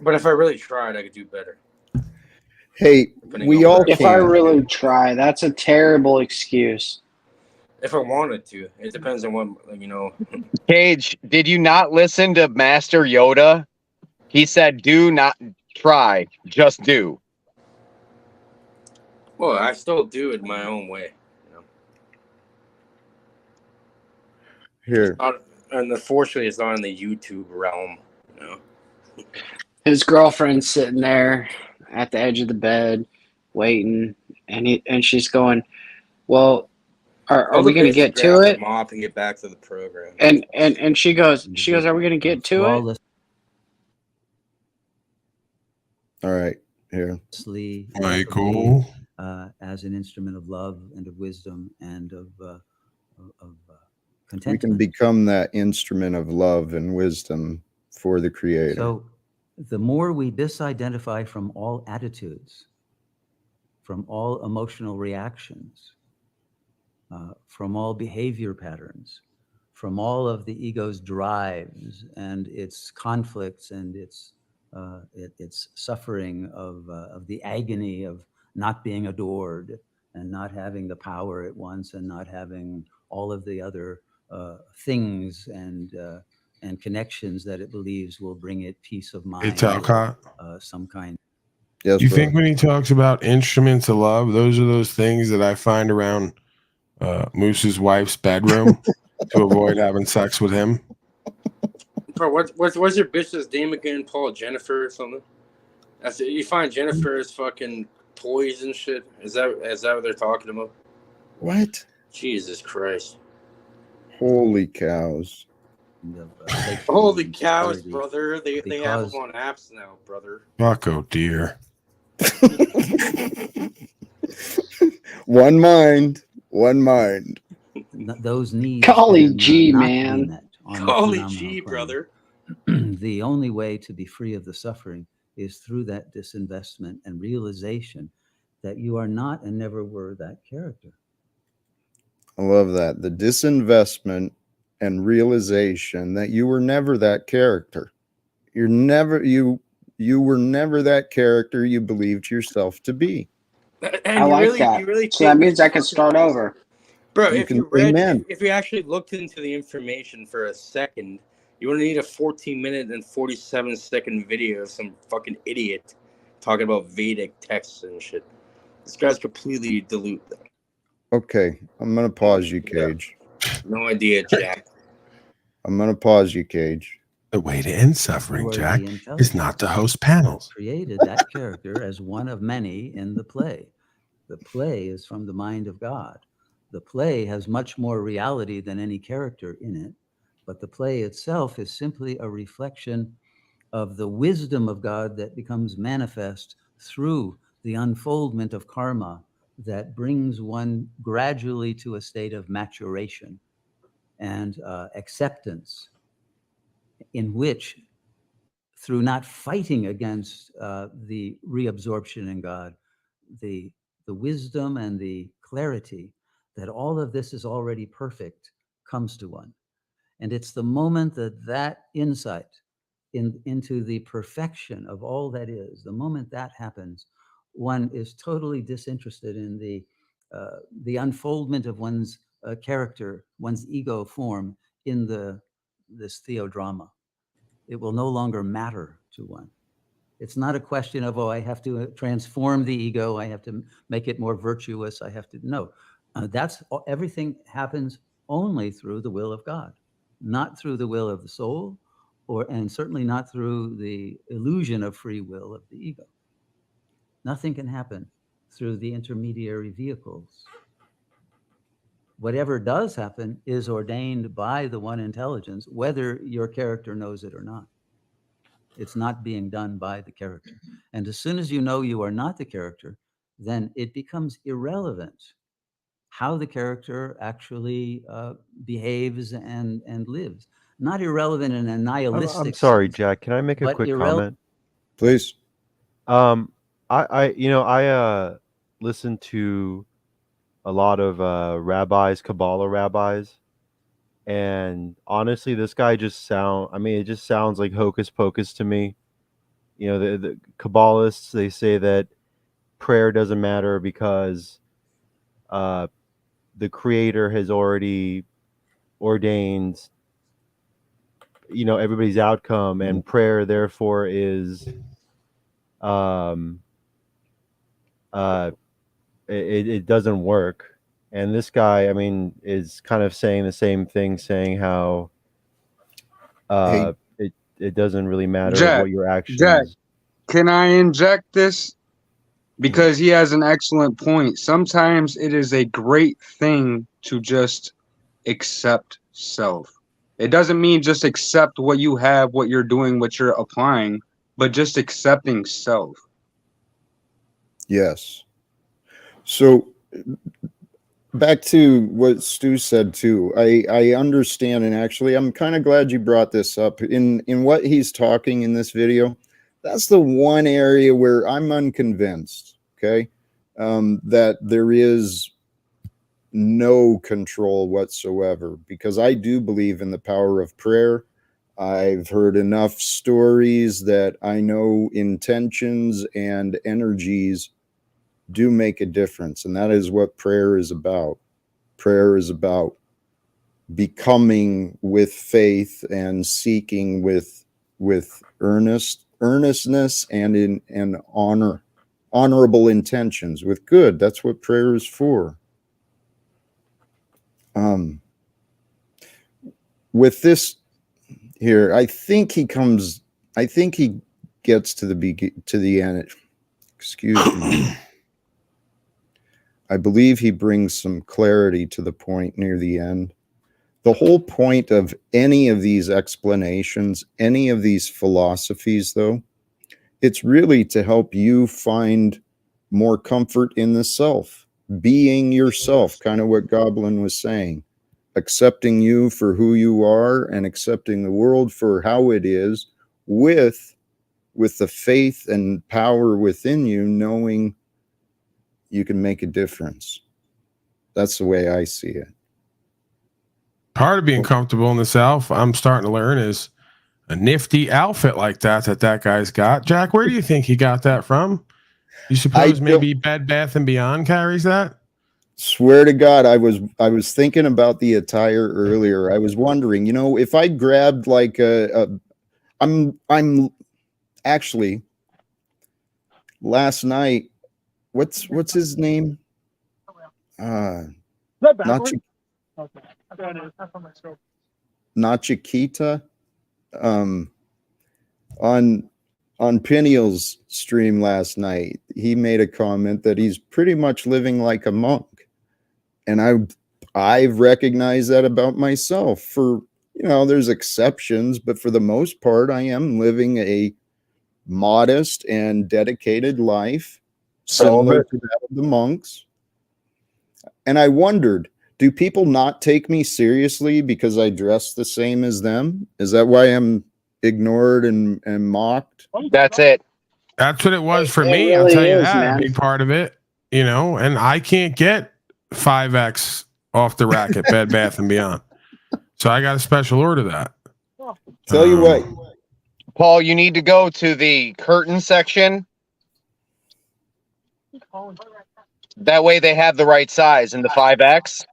But if I really tried, I could do better. Hey, we all If can. I really try, that's a terrible excuse. If I wanted to, it depends on what, Cage, did you not listen to Master Yoda? He said, do not try, just do. Well, I still do it my own way. Here. And unfortunately, it's not in the YouTube realm. His girlfriend's sitting there at the edge of the bed, waiting, and she's going, "Well, are we going to get to it?" Mop and get back to the program. And she goes, "Are we going to get to it?" All right, here. Cool. As an instrument of love and of wisdom and of contentment. We can become that instrument of love and wisdom for the Creator. So the more we disidentify from all attitudes, from all emotional reactions, from all behavior patterns, from all of the ego's drives and its conflicts and its suffering of the agony of not being adored and not having the power at once and not having all of the other things and connections that it believes will bring it peace of mind. Hey, Talcott. Some kind. Yes, you think when he talks about instruments of love, those are those things that I find around Moose's wife's bedroom to avoid having sex with him? Bro, what's your bitch's name again? Paul, Jennifer or something? That's it. You find Jennifer's fucking toys and shit. Is that what they're talking about? What? Jesus Christ! Holy cows! Holy cows, brother! They have them on apps now, brother. Fuck, oh dear. One mind. Those needs. Golly gee, man. Golly gee, brother. The only way to be free of the suffering is through that disinvestment and realization that you are not and never were that character. I love that. The disinvestment and realization that you were never that character. You were never that character you believed yourself to be. And I like that. So that means I can start over. Bro, if you actually looked into the information for a second, you wouldn't need a 14-minute and 47-second video of some fucking idiot talking about Vedic texts and shit. This guy's completely dilute. Okay, I'm gonna pause you, Cage. No idea, Jack. I'm gonna pause you, Cage. The way to end suffering, Jack, is not to host panels. Created that character as one of many in the play. The play is from the mind of God. The play has much more reality than any character in it, but the play itself is simply a reflection of the wisdom of God that becomes manifest through the unfoldment of karma, that brings one gradually to a state of maturation and acceptance, in which, through not fighting against the reabsorption in God, the wisdom and the clarity that all of this is already perfect comes to one. And it's the moment that that insight into the perfection of all that is, the moment that happens, one is totally disinterested in the unfoldment of one's character, one's ego form in this theodrama. It will no longer matter to one. It's not a question of, oh, I have to transform the ego, I have to make it more virtuous, I have to, no. Everything happens only through the will of God, not through the will of the soul, and certainly not through the illusion of free will of the ego. Nothing can happen through the intermediary vehicles. Whatever does happen is ordained by the one intelligence, whether your character knows it or not. It's not being done by the character. And as soon as you know you are not the character, then it becomes irrelevant how the character actually behaves and lives. Not irrelevant in a nihilistic I'm sorry, sense, Jack. Can I make a but quick comment? Please. I listen to a lot of rabbis, Kabbalah rabbis, and honestly, this guy it just sounds like hocus pocus to me. You know, the Kabbalists, they say that prayer doesn't matter because the Creator has already ordained, you know, everybody's outcome, and prayer therefore is it doesn't work. And this guy, I mean, is kind of saying the same thing, saying how it doesn't really matter Jack, what your actions. Jack, can I inject this? Because he has an excellent point. Sometimes it is a great thing to just accept self. It doesn't mean just accept what you have, what you're doing, what you're applying, but just accepting self. Yes. So back to what Stu said too. I understand, and actually I'm kind of glad you brought this up. In what he's talking in this video, that's the one area where I'm unconvinced, okay? That there is no control whatsoever, because I do believe in the power of prayer. I've heard enough stories that I know intentions and energies do make a difference, and that is what prayer is about. Prayer is about becoming with faith and seeking with earnestness and honorable intentions, with good. That's what prayer is for. With this here, I think he gets to the end. Excuse me. I believe he brings some clarity to the point near the end. The whole point of any of these explanations, any of these philosophies, though, it's really to help you find more comfort in the self, being yourself, kind of what Goblin was saying, accepting you for who you are and accepting the world for how it is, with the faith and power within you, knowing you can make a difference. That's the way I see it. Part of being comfortable in the South, I'm starting to learn, is a nifty outfit like that guy's got. Jack, where do you think he got that from? You suppose maybe Bed Bath & Beyond carries that? Swear to God, I was thinking about the attire earlier. I was wondering, you know, if I grabbed like I'm actually last night. What's his name? Nachikita. On Peniel's stream last night, he made a comment that he's pretty much living like a monk, and I've recognized that about myself. For, you know, there's exceptions, but for the most part, I am living a modest and dedicated life, similar to that of the monks. And I wondered, do people not take me seriously because I dress the same as them? Is that why I'm ignored and mocked? That's it. That's what it was for It me. I'll really tell you is, that, a man. big part of it, you know, and I can't get 5X off the rack at Bed Bath & Beyond. So I got a special order that. Tell you what, Paul, you need to go to the curtain section. That way they have the right size in the 5X.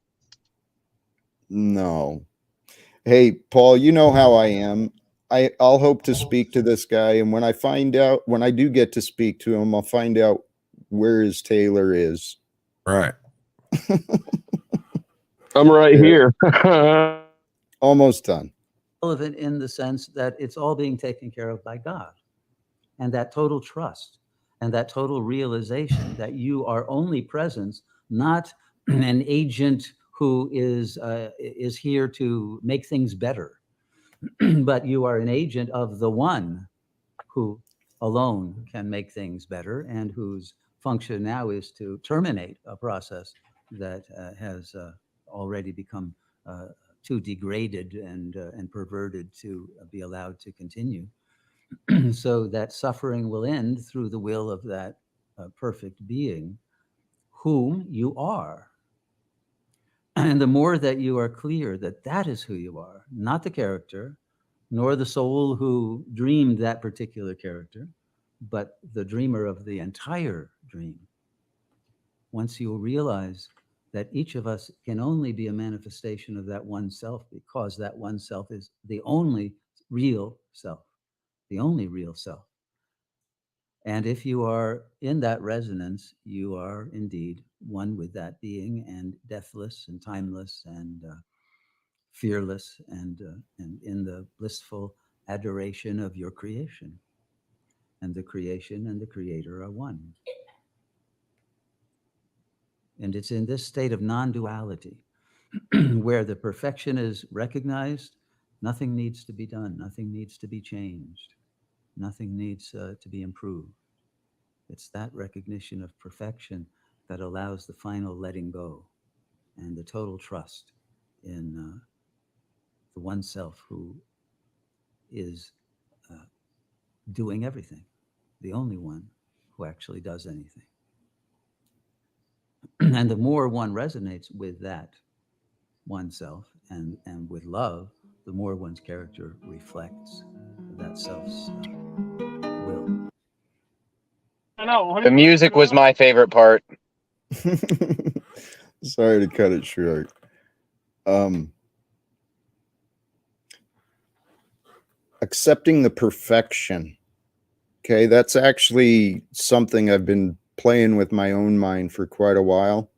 no. Hey, Paul, you know how I am. I'll hope to speak to this guy, and when I do get to speak to him, I'll find out where his tailor is. Right. I'm right here. Almost done. Relevant in the sense that it's all being taken care of by God, and that total trust and that total realization that you are only presence, not an agent who is here to make things better, but you are an agent of the one who alone can make things better, and whose function now is to terminate a process that has already become too degraded and perverted to be allowed to continue. So that suffering will end through the will of that perfect being whom you are. And the more that you are clear that that is who you are, not the character, nor the soul who dreamed that particular character, but the dreamer of the entire dream. Once you realize that each of us can only be a manifestation of that one self, because that one self is the only real self, the only real self. And if you are in that resonance, you are indeed one with that being, and deathless and timeless and fearless and in the blissful adoration of your creation. And the creation and the creator are one. And it's in this state of non-duality where the perfection is recognized. Nothing needs to be done. Nothing needs to be changed. Nothing needs to be improved. It's that recognition of perfection that allows the final letting go and the total trust in the one self who is doing everything, the only one who actually does anything. And the more one resonates with that oneself and with love, the more one's character reflects that self's will. The music was my favorite part. Sorry to cut it short. Accepting the perfection. Okay, that's actually something I've been playing with my own mind for quite a while.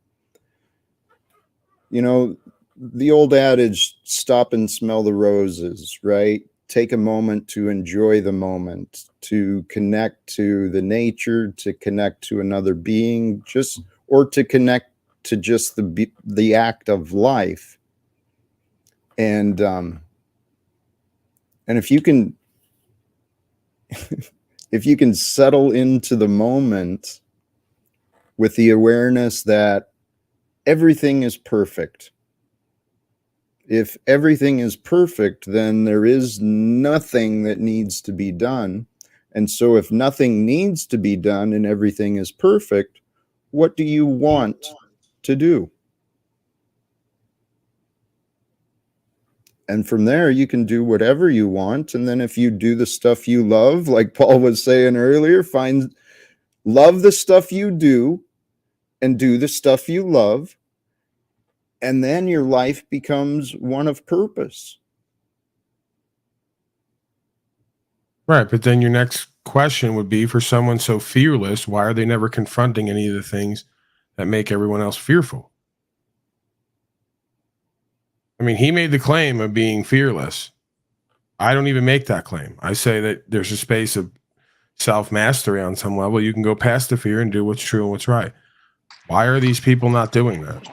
You know, the old adage, stop and smell the roses, right? Take a moment to enjoy the moment, to connect to the nature, to connect to another being, or to connect to just the act of life. And if you can if you can settle into the moment with the awareness that everything is perfect. If everything is perfect, then there is nothing that needs to be done. And so if nothing needs to be done and everything is perfect, what do you want to do? And from there, you can do whatever you want. And then if you do the stuff you love, like Paul was saying earlier, love the stuff you do and do the stuff you love. And then your life becomes one of purpose. Right. But then your next question would be, for someone so fearless, why are they never confronting any of the things that make everyone else fearful? I mean, he made the claim of being fearless. I don't even make that claim. I say that there's a space of self-mastery on some level. You can go past the fear and do what's true and what's right. Why are these people not doing that?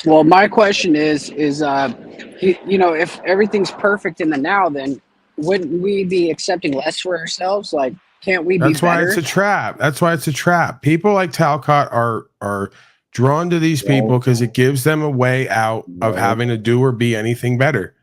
Well, my question is, you know, if everything's perfect in the now, then wouldn't we be accepting less for ourselves? Like, can't we be better? That's why it's a trap. That's why it's a trap. People like Talcott are drawn to these people because it gives them a way out of having to do or be anything better.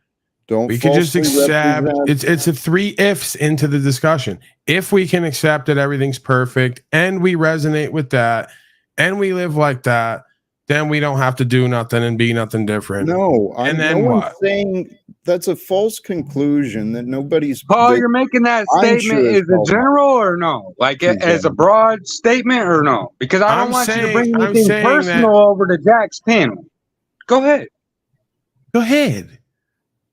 Don't we can just accept it's a 3 ifs into the discussion. If we can accept that everything's perfect and we resonate with that and we live like that, then we don't have to do nothing and be nothing different. No, no one's saying that's a false conclusion that nobody's. Paul, you're making that statement as a general or no? Like as a broad statement or no? Because I don't want you to bring anything personal over to Jack's panel. Go ahead. Go ahead.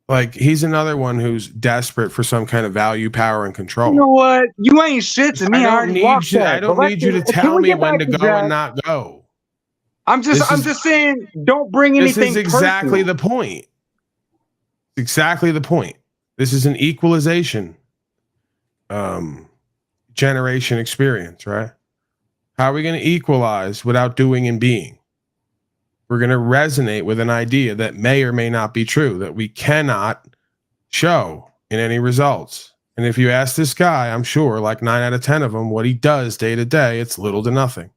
Like, he's another one who's desperate for some kind of value, power, and control. You know what? You ain't shit to me. I don't need you to tell me when to go and not go. I'm just saying, don't bring anything. This is exactly the point. Exactly the point. This is an equalization generation experience, right? How are we going to equalize without doing and being? We're going to resonate with an idea that may or may not be true, that we cannot show in any results. And if you ask this guy, I'm sure like 9 out of 10 of them, what he does day to day, it's little to nothing.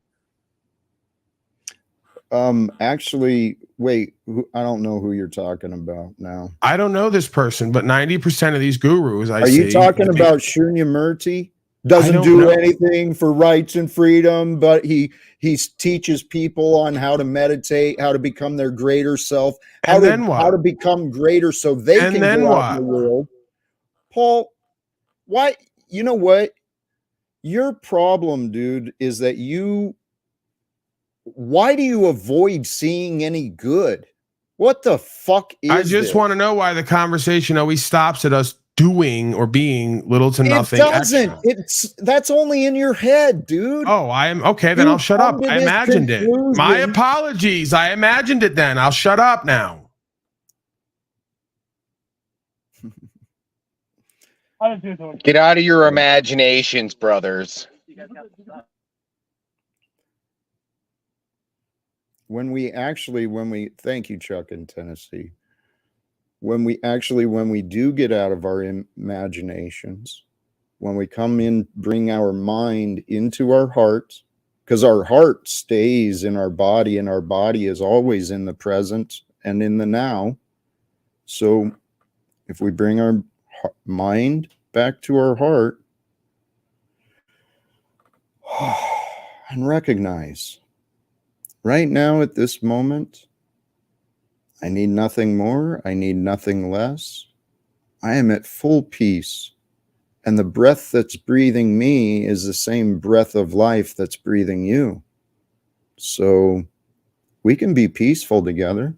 Actually, wait, I don't know who you're talking about now. I don't know this person, but 90% of these gurus Are you talking about Shunyamurti? Doesn't do anything for rights and freedom, but he teaches people on how to meditate, how to become their greater self, how to become greater so they can go out in the world. Paul, why? You know what? Your problem, dude, is that why do you avoid seeing any good? What the fuck is I just want to know why the conversation always stops at us doing or being little to nothing. It doesn't. That's only in your head, dude. Oh, I am okay. Then I'll shut up. I imagined it. My apologies. I imagined it. Then I'll shut up now. Get out of your imaginations, brothers. Thank you, Chuck in Tennessee. When we do get out of our imaginations, when we come in, bring our mind into our heart, because our heart stays in our body and our body is always in the present and in the now. So if we bring our mind back to our heart and recognize right now at this moment, I need nothing more. I need nothing less. I am at full peace. And the breath that's breathing me is the same breath of life that's breathing you. So we can be peaceful together.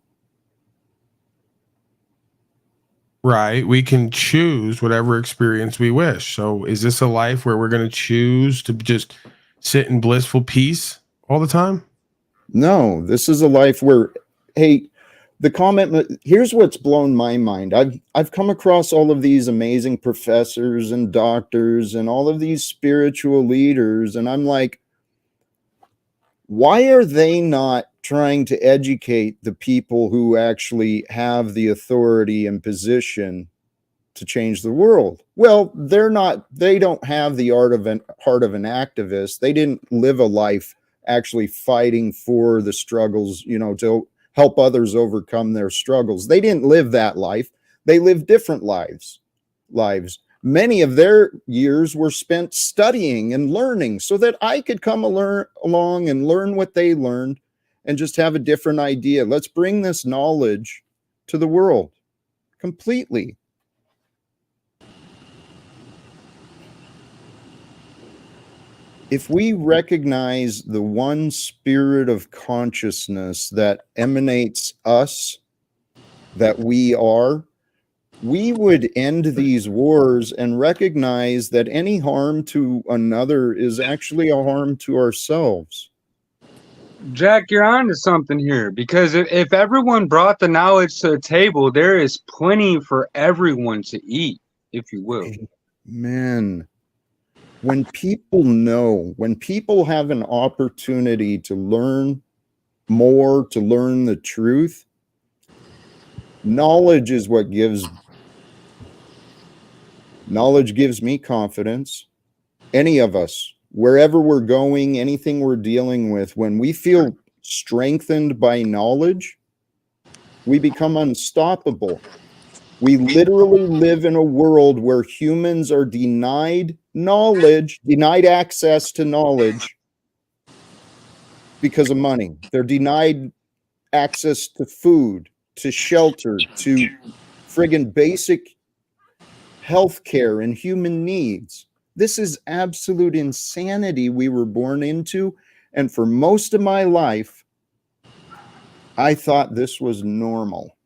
Right. We can choose whatever experience we wish. So is this a life where we're going to choose to just sit in blissful peace all the time? No, this is a life where, hey, the comment, here's what's blown my mind. I've come across all of these amazing professors and doctors and all of these spiritual leaders, and I'm like, why are they not trying to educate the people who actually have the authority and position to change the world? Well, they don't have the heart of an activist. They didn't live a life actually fighting for the struggles, to help others overcome their struggles. They didn't live that life. They lived different lives. Many of their years were spent studying and learning so that I could come along and learn what they learned and just have a different idea. Let's bring this knowledge to the world completely. If we recognize the one spirit of consciousness that emanates us, that we are, we would end these wars and recognize that any harm to another is actually a harm to ourselves. Jack, you're on to something here, because if everyone brought the knowledge to the table, there is plenty for everyone to eat, if you will. Man. When people have an opportunity to learn more, to learn the truth, knowledge gives me confidence. Any of us, wherever we're going, anything we're dealing with, when we feel strengthened by knowledge, we become unstoppable. We literally live in a world where humans are denied knowledge, denied access to knowledge because of money. They're denied access to food, to shelter, to friggin' basic health care and human needs. This is absolute insanity we were born into. And for most of my life, I thought this was normal.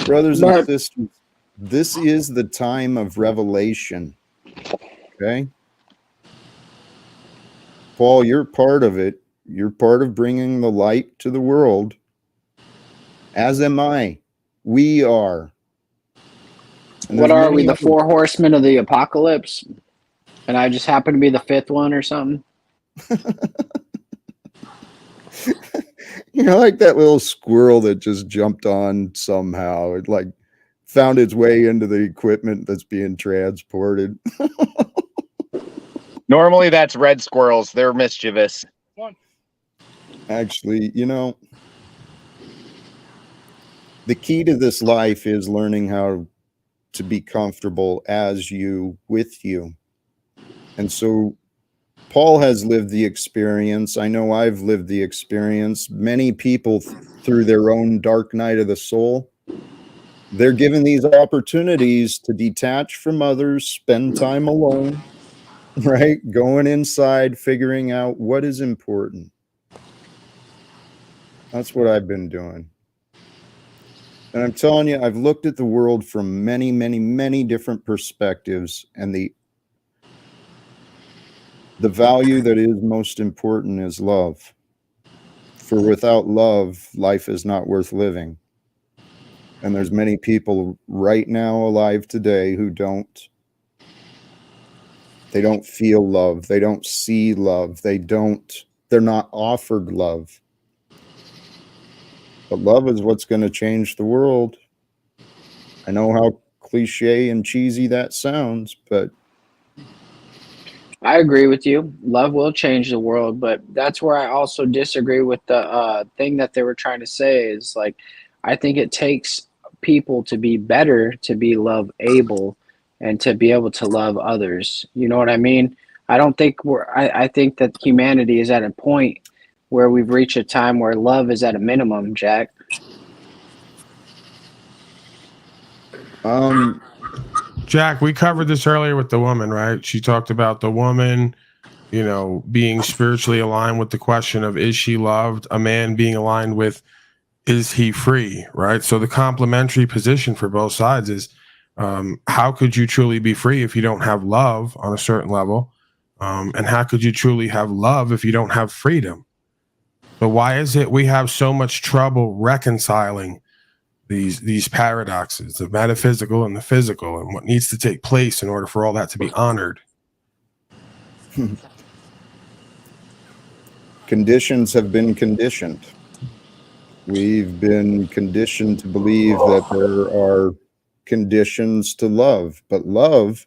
Brothers and sisters, this is the time of revelation. Okay? Paul, you're part of it. You're part of bringing the light to the world. As am I. We are. And What are we, many the other- 4 horsemen of the apocalypse? And I just happen to be the 5th one or something? You know, like that little squirrel that just jumped on somehow. It like found its way into the equipment that's being transported. Normally that's red squirrels. They're mischievous. Actually, you know, the key to this life is learning how to be comfortable as you, with you. And so Paul has lived the experience. I know I've lived the experience. Many people through their own dark night of the soul, they're given these opportunities to detach from others, spend time alone, right? Going inside, figuring out what is important. That's what I've been doing. And I'm telling you, I've looked at the world from many, many, many different perspectives, and the value that is most important is love. For without love, life is not worth living. And there's many people right now alive today who don't feel love. They don't see love. They're not offered love. But love is what's going to change the world. I know how cliche and cheesy that sounds, but I agree with you. Love will change the world, but that's where I also disagree with the thing that they were trying to say is like, I think it takes people to be better, to be love able, and to be able to love others. You know what I mean? I don't think I think that humanity is at a point where we've reached a time where love is at a minimum, Jack. Jack, we covered this earlier with the woman, right? She talked about the woman, you know, being spiritually aligned with the question of, is she loved? A man being aligned with, is he free, right? So the complementary position for both sides is, how could you truly be free if you don't have love on a certain level? And how could you truly have love if you don't have freedom? But why is it we have so much trouble reconciling these paradoxes, the metaphysical and the physical, and what needs to take place in order for all that to be honored? Conditions have been conditioned. We've been conditioned to believe that there are conditions to love, but love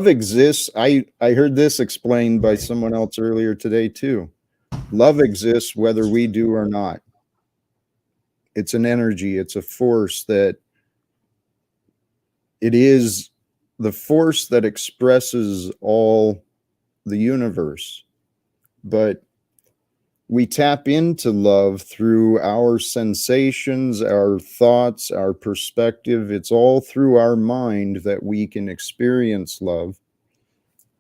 exists. I heard this explained by someone else earlier today too. Love exists whether we do or not. It's an energy, it's a force it is the force that expresses all the universe. But we tap into love through our sensations, our thoughts, our perspective. It's all through our mind that we can experience love.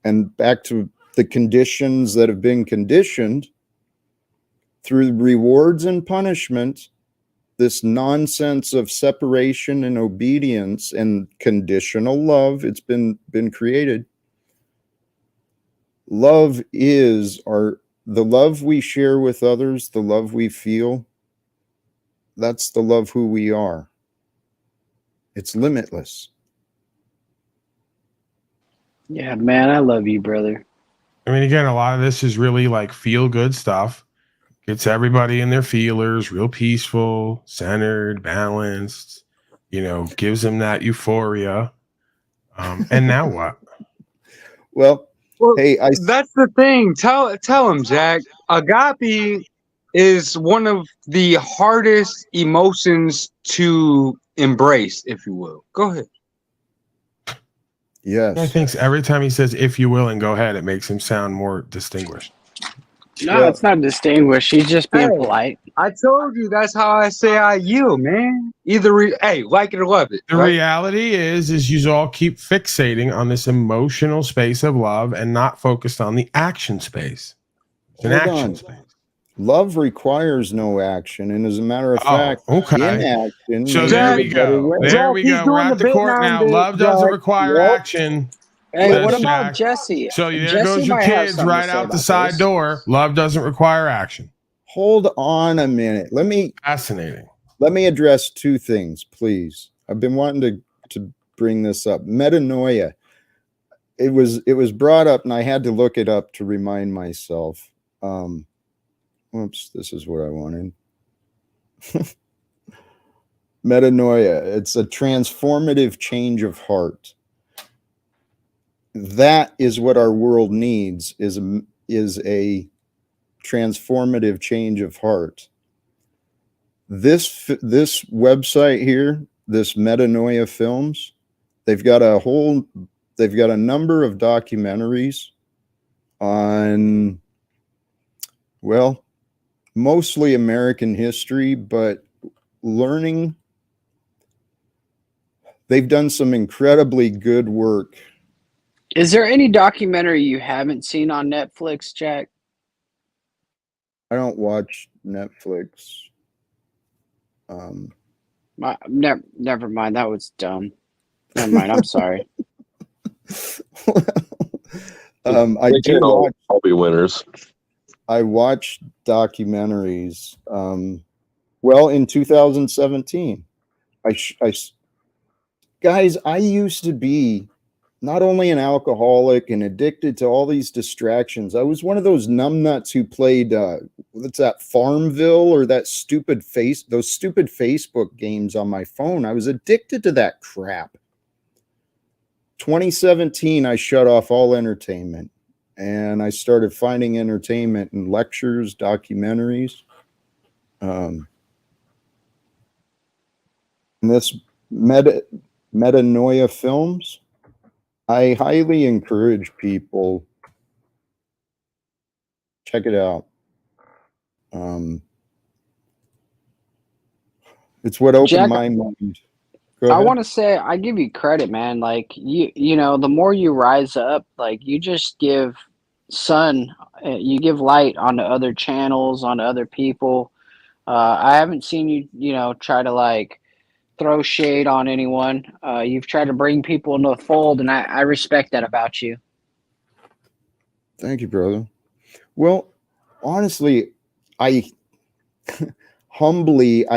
And back to the conditions that have been conditioned through rewards and punishment, this nonsense of separation and obedience and conditional love, it's been created. Love is the love we share with others, the love we feel, that's the love who we are. It's limitless. Yeah, man, I love you, brother. I mean, again, a lot of this is really like feel good stuff. Gets everybody in their feelers, real peaceful, centered, balanced, you know, gives them that euphoria. And now what? Well, hey, that's the thing. Tell him, Jack. Agape is one of the hardest emotions to embrace, if you will. Go ahead. Yes. I think every time he says "if you will" and "go ahead," it makes him sound more distinguished. No, it's not distinguished. He's just being polite. I told you that's how I say I yield, man. Hey, like it or love it. The reality is you all keep fixating on this emotional space of love and not focused on the action space. It's an action space. Love requires no action, and as a matter of fact, inaction. So there we go. There we go. We're at the court now. Love doesn't require action. Hey, what about Jesse? So there Jesse goes your might have kids something to right say out the about side this. door. Love doesn't require action. Hold on a minute. Fascinating. Let me address two things, please. I've been wanting to bring this up. Metanoia. It was brought up, and I had to look it up to remind myself. Oops, this is what I wanted. Metanoia. It's a transformative change of heart. That is what our world needs, is a transformative change of heart. This website here, this Metanoia Films, they've got a number of documentaries on, well, mostly American history, but learning. They've done some incredibly good work. Is there any documentary you haven't seen on Netflix, Jack? I don't watch Netflix. Never mind. That was dumb. Never mind. I'm sorry. I do watch. I'll be winners. I watched documentaries. Well, in 2017, guys, I used to be not only an alcoholic and addicted to all these distractions. I was one of those numbnuts who played what's that, Farmville, or those stupid Facebook games on my phone. I was addicted to that crap. 2017, I shut off all entertainment, and I started finding entertainment in lectures, documentaries. And this Metanoia Films, I highly encourage people, check it out. It's what opened Jack, my mind. I want to say I give you credit, man. Like you know, the more you rise up, like you just give you give light onto other channels, onto other people. I haven't seen you, try to like throw shade on anyone. You've tried to bring people into the fold, and I respect that about you. Thank you, brother. Well, honestly, I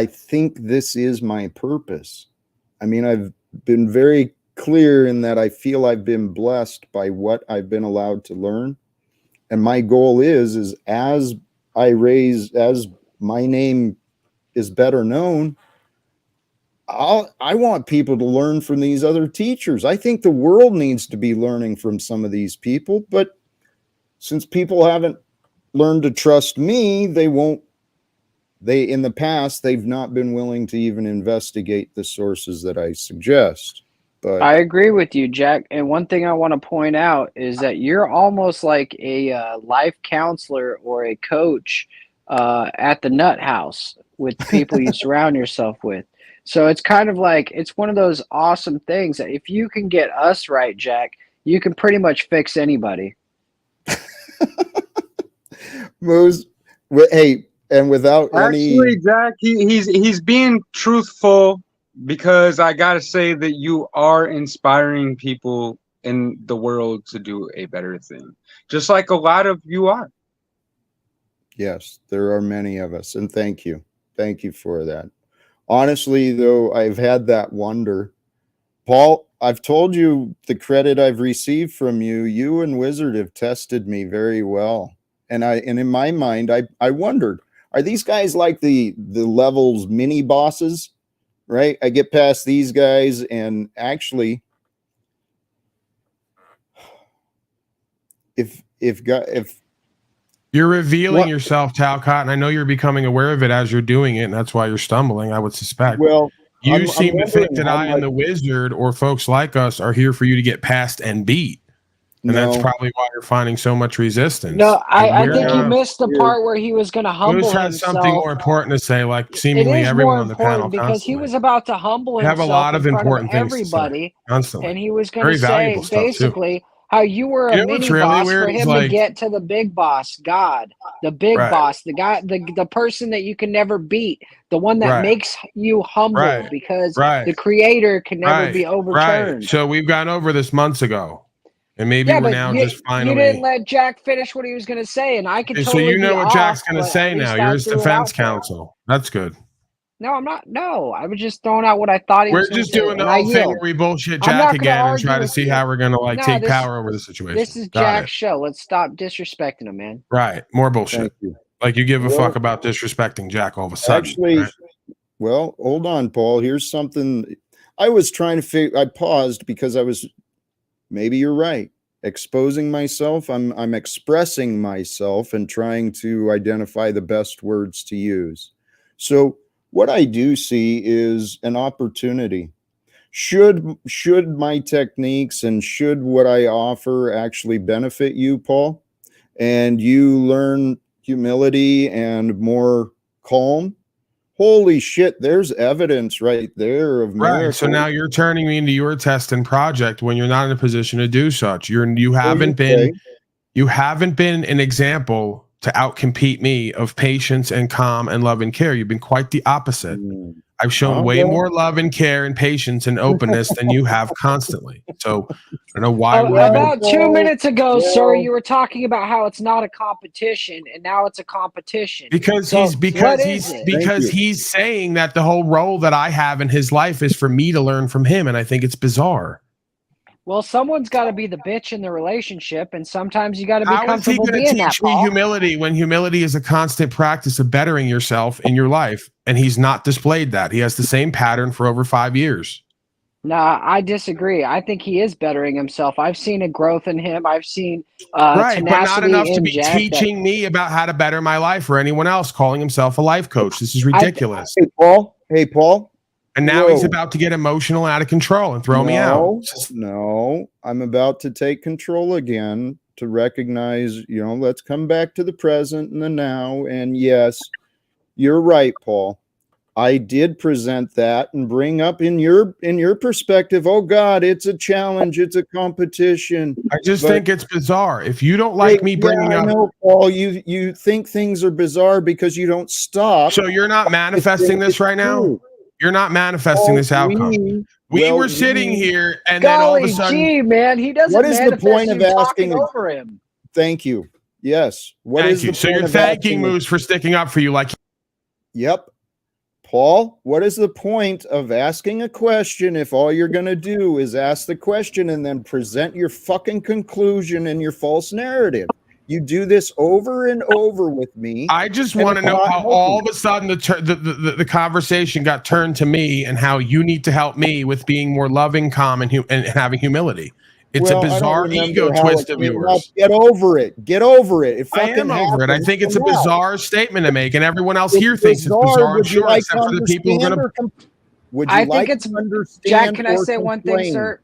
think this is my purpose. I mean, I've been very clear in that I feel I've been blessed by what I've been allowed to learn. And my goal is as my name is better known, I want people to learn from these other teachers. I think the world needs to be learning from some of these people, but since people haven't learned to trust me, in the past, they've not been willing to even investigate the sources that I suggest. But I agree with you, Jack. And one thing I want to point out is that you're almost like a life counselor or a coach at the nut house with the people you surround yourself with. So it's kind of like, it's one of those awesome things that if you can get us right, Jack, you can pretty much fix anybody. Hey, and without Actually, Jack, he's being truthful, because I gotta say that you are inspiring people in the world to do a better thing, just like a lot of you are. Yes, there are many of us, and thank you for that. Honestly, though, I've had that wonder, Paul. I've told you the credit I've received from you. You and Wizard have tested me very well, and in my mind, I wondered, are these guys like the levels mini bosses? Right? I get past these guys, and actually, if you're revealing What- yourself, Talcott, and I know you're becoming aware of it as you're doing it, and that's why you're stumbling, I would suspect. well, You I'm seem to think wondering that how I much- and the wizard or folks like us are here for you to get past and beat. And that's No. probably why you're finding so much resistance. No, I We're think you not. missed the Here. part where he was going to humble Moose has something himself. more important to say, like It seemingly is everyone more on the panel important because he constantly. was about to humble You have a himself lot in of front important of things to say, everybody, constantly. and he was going Very to say valuable stuff, too. basically how you were a You know what's mini really boss weird for is, him like- to get to the big boss, God, the big Right. boss, the guy, the person that you can never beat, the one that Right. makes you humble Right. because Right. the creator can never Right. be overturned. Right. So we've gone over this months ago. And maybe Yeah, we're but now you, just you finally. didn't let Jack finish what he was going to say, and I could Okay, so totally you know be what off, Jack's going to but say at now. least You're I his threw it defense out there. counsel. That's good. No, I'm not. No, I was just throwing out what I thought he We're was going to just say, doing the and I whole thing yield. where we bullshit I'm not Jack gonna again and argue try to with see you. how we're going to like No, take this- power over the situation. This is Got Jack's it. show. Let's stop disrespecting him, man. Right. More bullshit. Thank you. Like you give a Well- fuck about disrespecting Jack all of a sudden. Actually, right? well, hold on, Paul. Here's something I was trying to figure. I paused because I was. Maybe you're right. Exposing myself. I'm expressing myself and trying to identify the best words to use. So what I do see is an opportunity. Should my techniques and should what I offer actually benefit you, Paul, and you learn humility and more calm, holy shit, there's evidence right there of miracles. Right. So now you're turning me into your test and project when you're not in a position to do such. You haven't been an example to outcompete me of patience and calm and love and care. You've been quite the opposite. I've shown way more love and care and patience and openness than you have constantly. So I don't know why. About 2 minutes ago, sir, well- you were talking about how it's not a competition, and now it's a competition. Because So, he's what is it? because he's saying that the whole role that I have in his life is for me to learn from him, and I think it's bizarre. Well, someone's got to be the bitch in the relationship, and sometimes you got to be How is he comfortable going to being that, teach me Paul. humility when humility is a constant practice of bettering yourself in your life? And he's not displayed that. He has the same pattern for over 5 years. Nah, I disagree. I think he is bettering himself. I've seen a growth in him. I've seen Right, but not tenacity enough to in be Jack teaching me about how to better my life or anyone else calling himself a life coach. This is ridiculous. Hey, Paul. Hey, Paul. And now he's Whoa. about to get emotional and out of control and throw me out. No, I'm about to take control again to recognize, let's come back to the present and the now. And yes, you're right, Paul. I did present that and bring up in your perspective, oh God, it's a challenge, it's a competition. I just think it's bizarre. If you don't like me bringing I up, know, Paul, you think things are bizarre because you don't stop. so you're not manifesting this right now? True. You're not manifesting this outcome. We were sitting here, and then all of a Golly sudden, gee, man, he doesn't What is the manifest point you of asking talking a- over him. Thank you. Yes. What is thank you. the So point you're of thanking asking- Moose for sticking up for you, like Yep. Paul, what is the point of asking a question if all you're going to do is ask the question and then present your fucking conclusion and your false narrative? You do this over and over with me. I just and want to it's know not how helping. all of a sudden the conversation got turned to me and how you need to help me with being more loving, calm, and having humility. It's Well, a I don't bizarre remember ego how twist it of came yours. up. Get over it. Get over it. It I fucking am over it. I happened. think it's a So now, bizarre statement to make, and everyone else it's here thinks it's bizarre. bizarre, I'm Would you sure, like except to for the people who are understand going to. or would you I like think it's to understand? Jack. Can I or say one thing, complain? sir?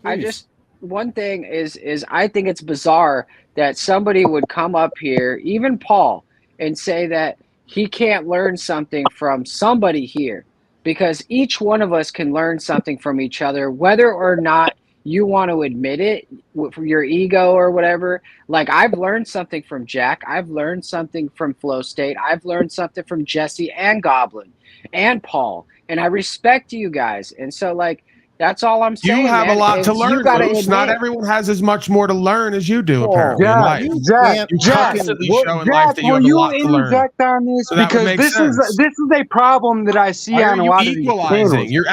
Please. One thing is I think it's bizarre that somebody would come up here, even Paul, and say that he can't learn something from somebody here, because each one of us can learn something from each other, whether or not you want to admit it from your ego or whatever. Like, I've learned something from Jack. I've learned something from Flow State. I've learned something from Jesse and Goblin and Paul, and I respect you guys. And so, like, that's all I'm saying. You have man, a lot to is learn, you gotta Moose. Not admit- everyone has as much more to learn as you do, Oh, apparently, in Jack, life. Jack, You Jack, constantly what- show in life that you have a lot to learn. interject on this? So that would Because make this sense. is a problem that I see Why on are a you lot of these equalizing? channels. You're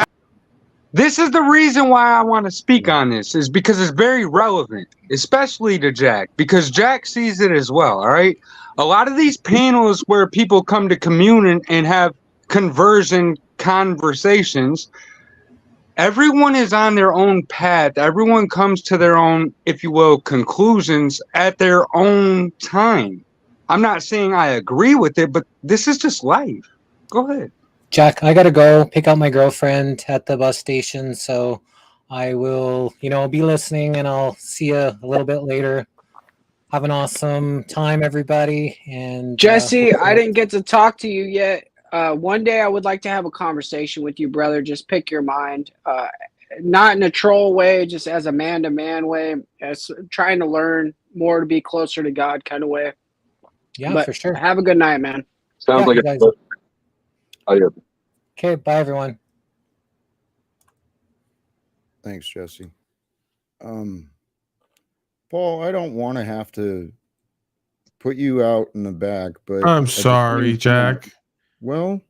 This is the reason why I want to speak on this, is because it's very relevant, especially to Jack, because Jack sees it as well, all right? A lot of these panels where people come to commune and have conversion conversations, everyone is on their own path. Everyone comes to their own, if you will, conclusions at their own time. I'm not saying I agree with it, but this is just life. Go ahead. Jack, I gotta go pick up my girlfriend at the bus station, so I will, be listening, and I'll see you a little bit later. Have an awesome time, everybody. And Jesse, I didn't get to talk to you yet. One day I would like to have a conversation with you, brother. Just pick your mind. Not in a troll way, just as a man-to-man way, as trying to learn more to be closer to God kind of way. Yeah, but for sure. Have a good night, man. Sounds like a... Oh, yeah. Okay, bye, everyone. Thanks, Jesse. Paul, I don't want to have to put you out in the back, but I'm sorry, Jack. Well,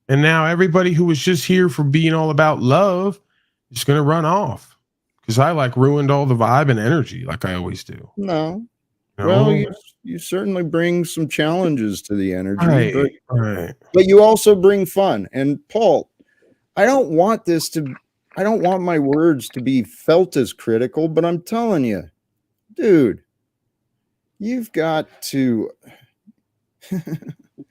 and now everybody who was just here for being all about love is going to run off because I ruined all the vibe and energy like I always do. No. Well, you certainly bring some challenges to the energy, but you also bring fun. And Paul, I don't want my words to be felt as critical, but I'm telling you, dude, you've got to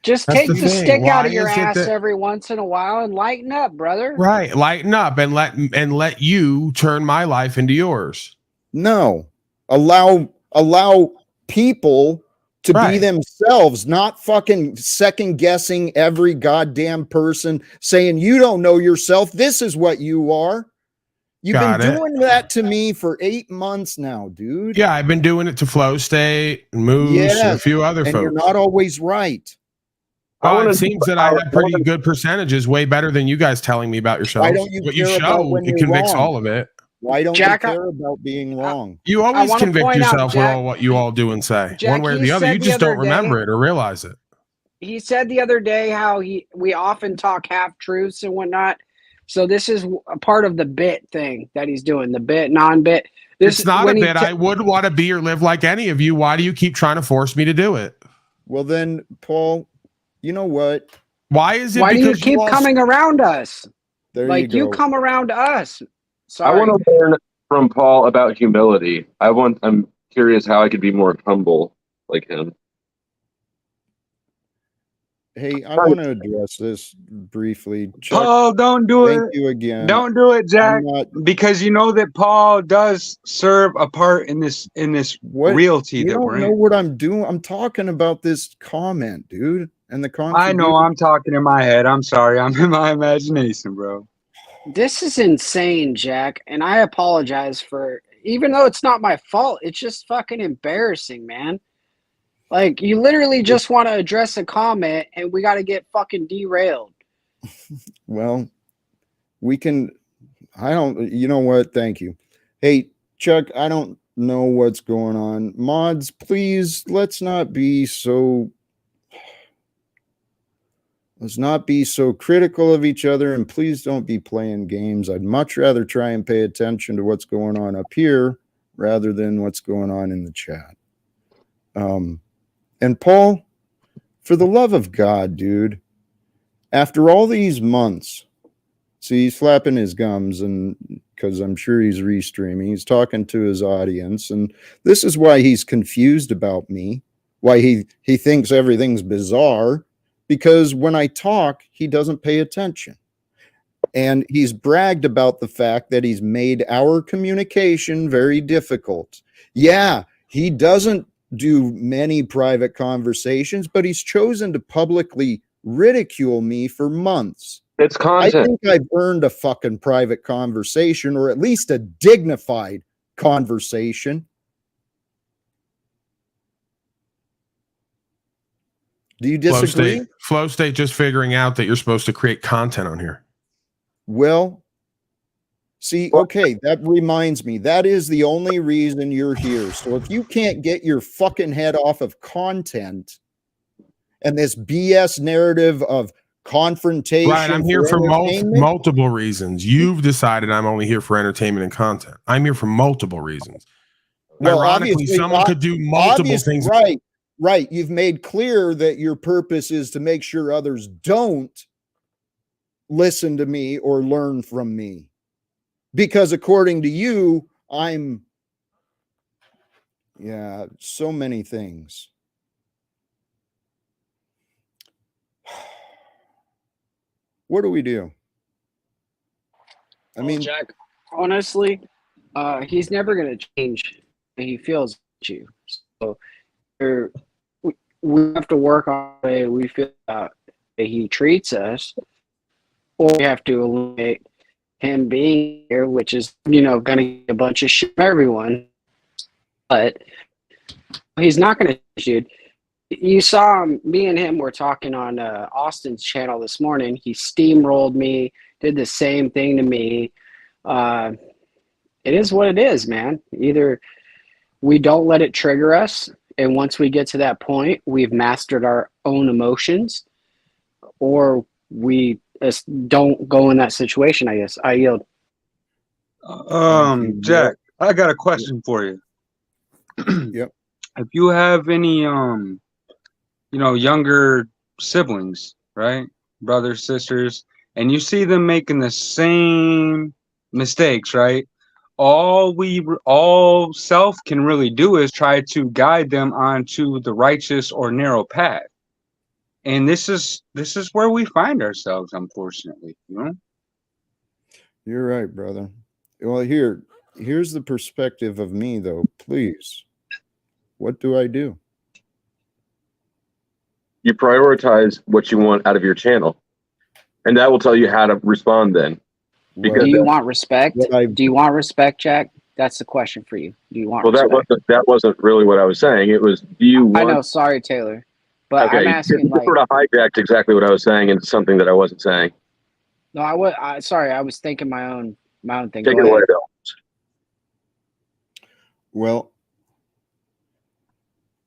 just take the stick out of your ass every once in a while and lighten up, brother. Right, lighten up and let you turn my life into yours. No, allow people to be themselves, not fucking second guessing every goddamn person saying you don't know yourself. This is what you are. You've been doing that to me for 8 months now, dude. Yeah, I've been doing it to Flow State and Moose and a few other folks. You're not always right. Well, it seems that I have pretty good percentages, way better than you guys telling me about yourselves. Why don't you what you show, it convicts all of it. Why don't you care about being wrong? You always convict yourself with all what you all do and say. Jack, one way or the other. You just don't remember it or realize it. He said the other day how we often talk half truths and whatnot. So this is a part of the bit thing that he's doing, the bit, non-bit. It's not a bit. I would want to be or live like any of you. Why do you keep trying to force me to do it? Well, then, Paul, you know what? Why is it? Why do you keep coming around us? There you come around us. Sorry. I want to learn from Paul about humility. I'm curious how I could be more humble like him. Hey, I want to address this briefly. Chuck, Paul, don't do it. Thank you again. Don't do it, Jack, because you know that Paul does serve a part in this realty that we're in. You don't know what I'm doing. I'm talking about this comment, dude, and the comment. I know. I'm talking in my head. I'm sorry. I'm in my imagination, bro. This is insane, Jack, and I apologize for, even though it's not my fault, it's just fucking embarrassing, man. Like, you literally just want to address a comment and we got to get fucking derailed. Well, you know what? Thank you. Hey, Chuck, I don't know what's going on. Mods, please, let's not be so critical of each other, and please don't be playing games. I'd much rather try and pay attention to what's going on up here rather than what's going on in the chat. And Paul, for the love of God, dude, after all these months, see, he's flapping his gums, and because I'm sure he's restreaming, he's talking to his audience, and this is why he's confused about me, why he thinks everything's bizarre, because when I talk, he doesn't pay attention. And he's bragged about the fact that he's made our communication very difficult. Yeah, he doesn't do many private conversations, but he's chosen to publicly ridicule me for months. It's content. I think I've earned a fucking private conversation, or at least a dignified conversation. Do you disagree? Flow State just figuring out that you're supposed to create content on here. Well, see, okay, that reminds me. That is the only reason you're here. So if you can't get your fucking head off of content and this BS narrative of confrontation. Right, I'm here for multiple reasons. You've decided I'm only here for entertainment and content. I'm here for multiple reasons. Well, ironically, someone could do multiple things. Right. You've made clear that your purpose is to make sure others don't listen to me or learn from me. Because according to you, I'm, yeah, so many things. What do we do? I mean, Jack, honestly, he's never going to change how he feels about you. So we have to work on the way we feel about that he treats us, or we have to eliminate him being here, which is, going to get a bunch of shit from everyone. But he's not going to change, dude. You saw me and him were talking on Austin's channel this morning. He steamrolled me, did the same thing to me. It is what it is, man. Either we don't let it trigger us, and once we get to that point, we've mastered our own emotions, or we don't go in that situation, I guess. I yield. Jack, I got a question for you. Yep. If you have any younger siblings, right? Brothers, sisters, and you see them making the same mistakes, right? All self can really do is try to guide them onto the righteous or narrow path. And this is where we find ourselves, unfortunately, You're right, brother. Well, here's the perspective of me, though. Please, what do I do? You prioritize what you want out of your channel, and that will tell you how to respond then. Because do you want respect? Do you want respect, Jack? That's the question for you. Do you want respect? That wasn't really what I was saying. It was, do you want... I know, sorry, Taylor. But okay, I'm asking, you sort of hijacked exactly what I was saying into something that I wasn't saying. No, sorry, I was thinking my own thing. Take it away, Bill. Well,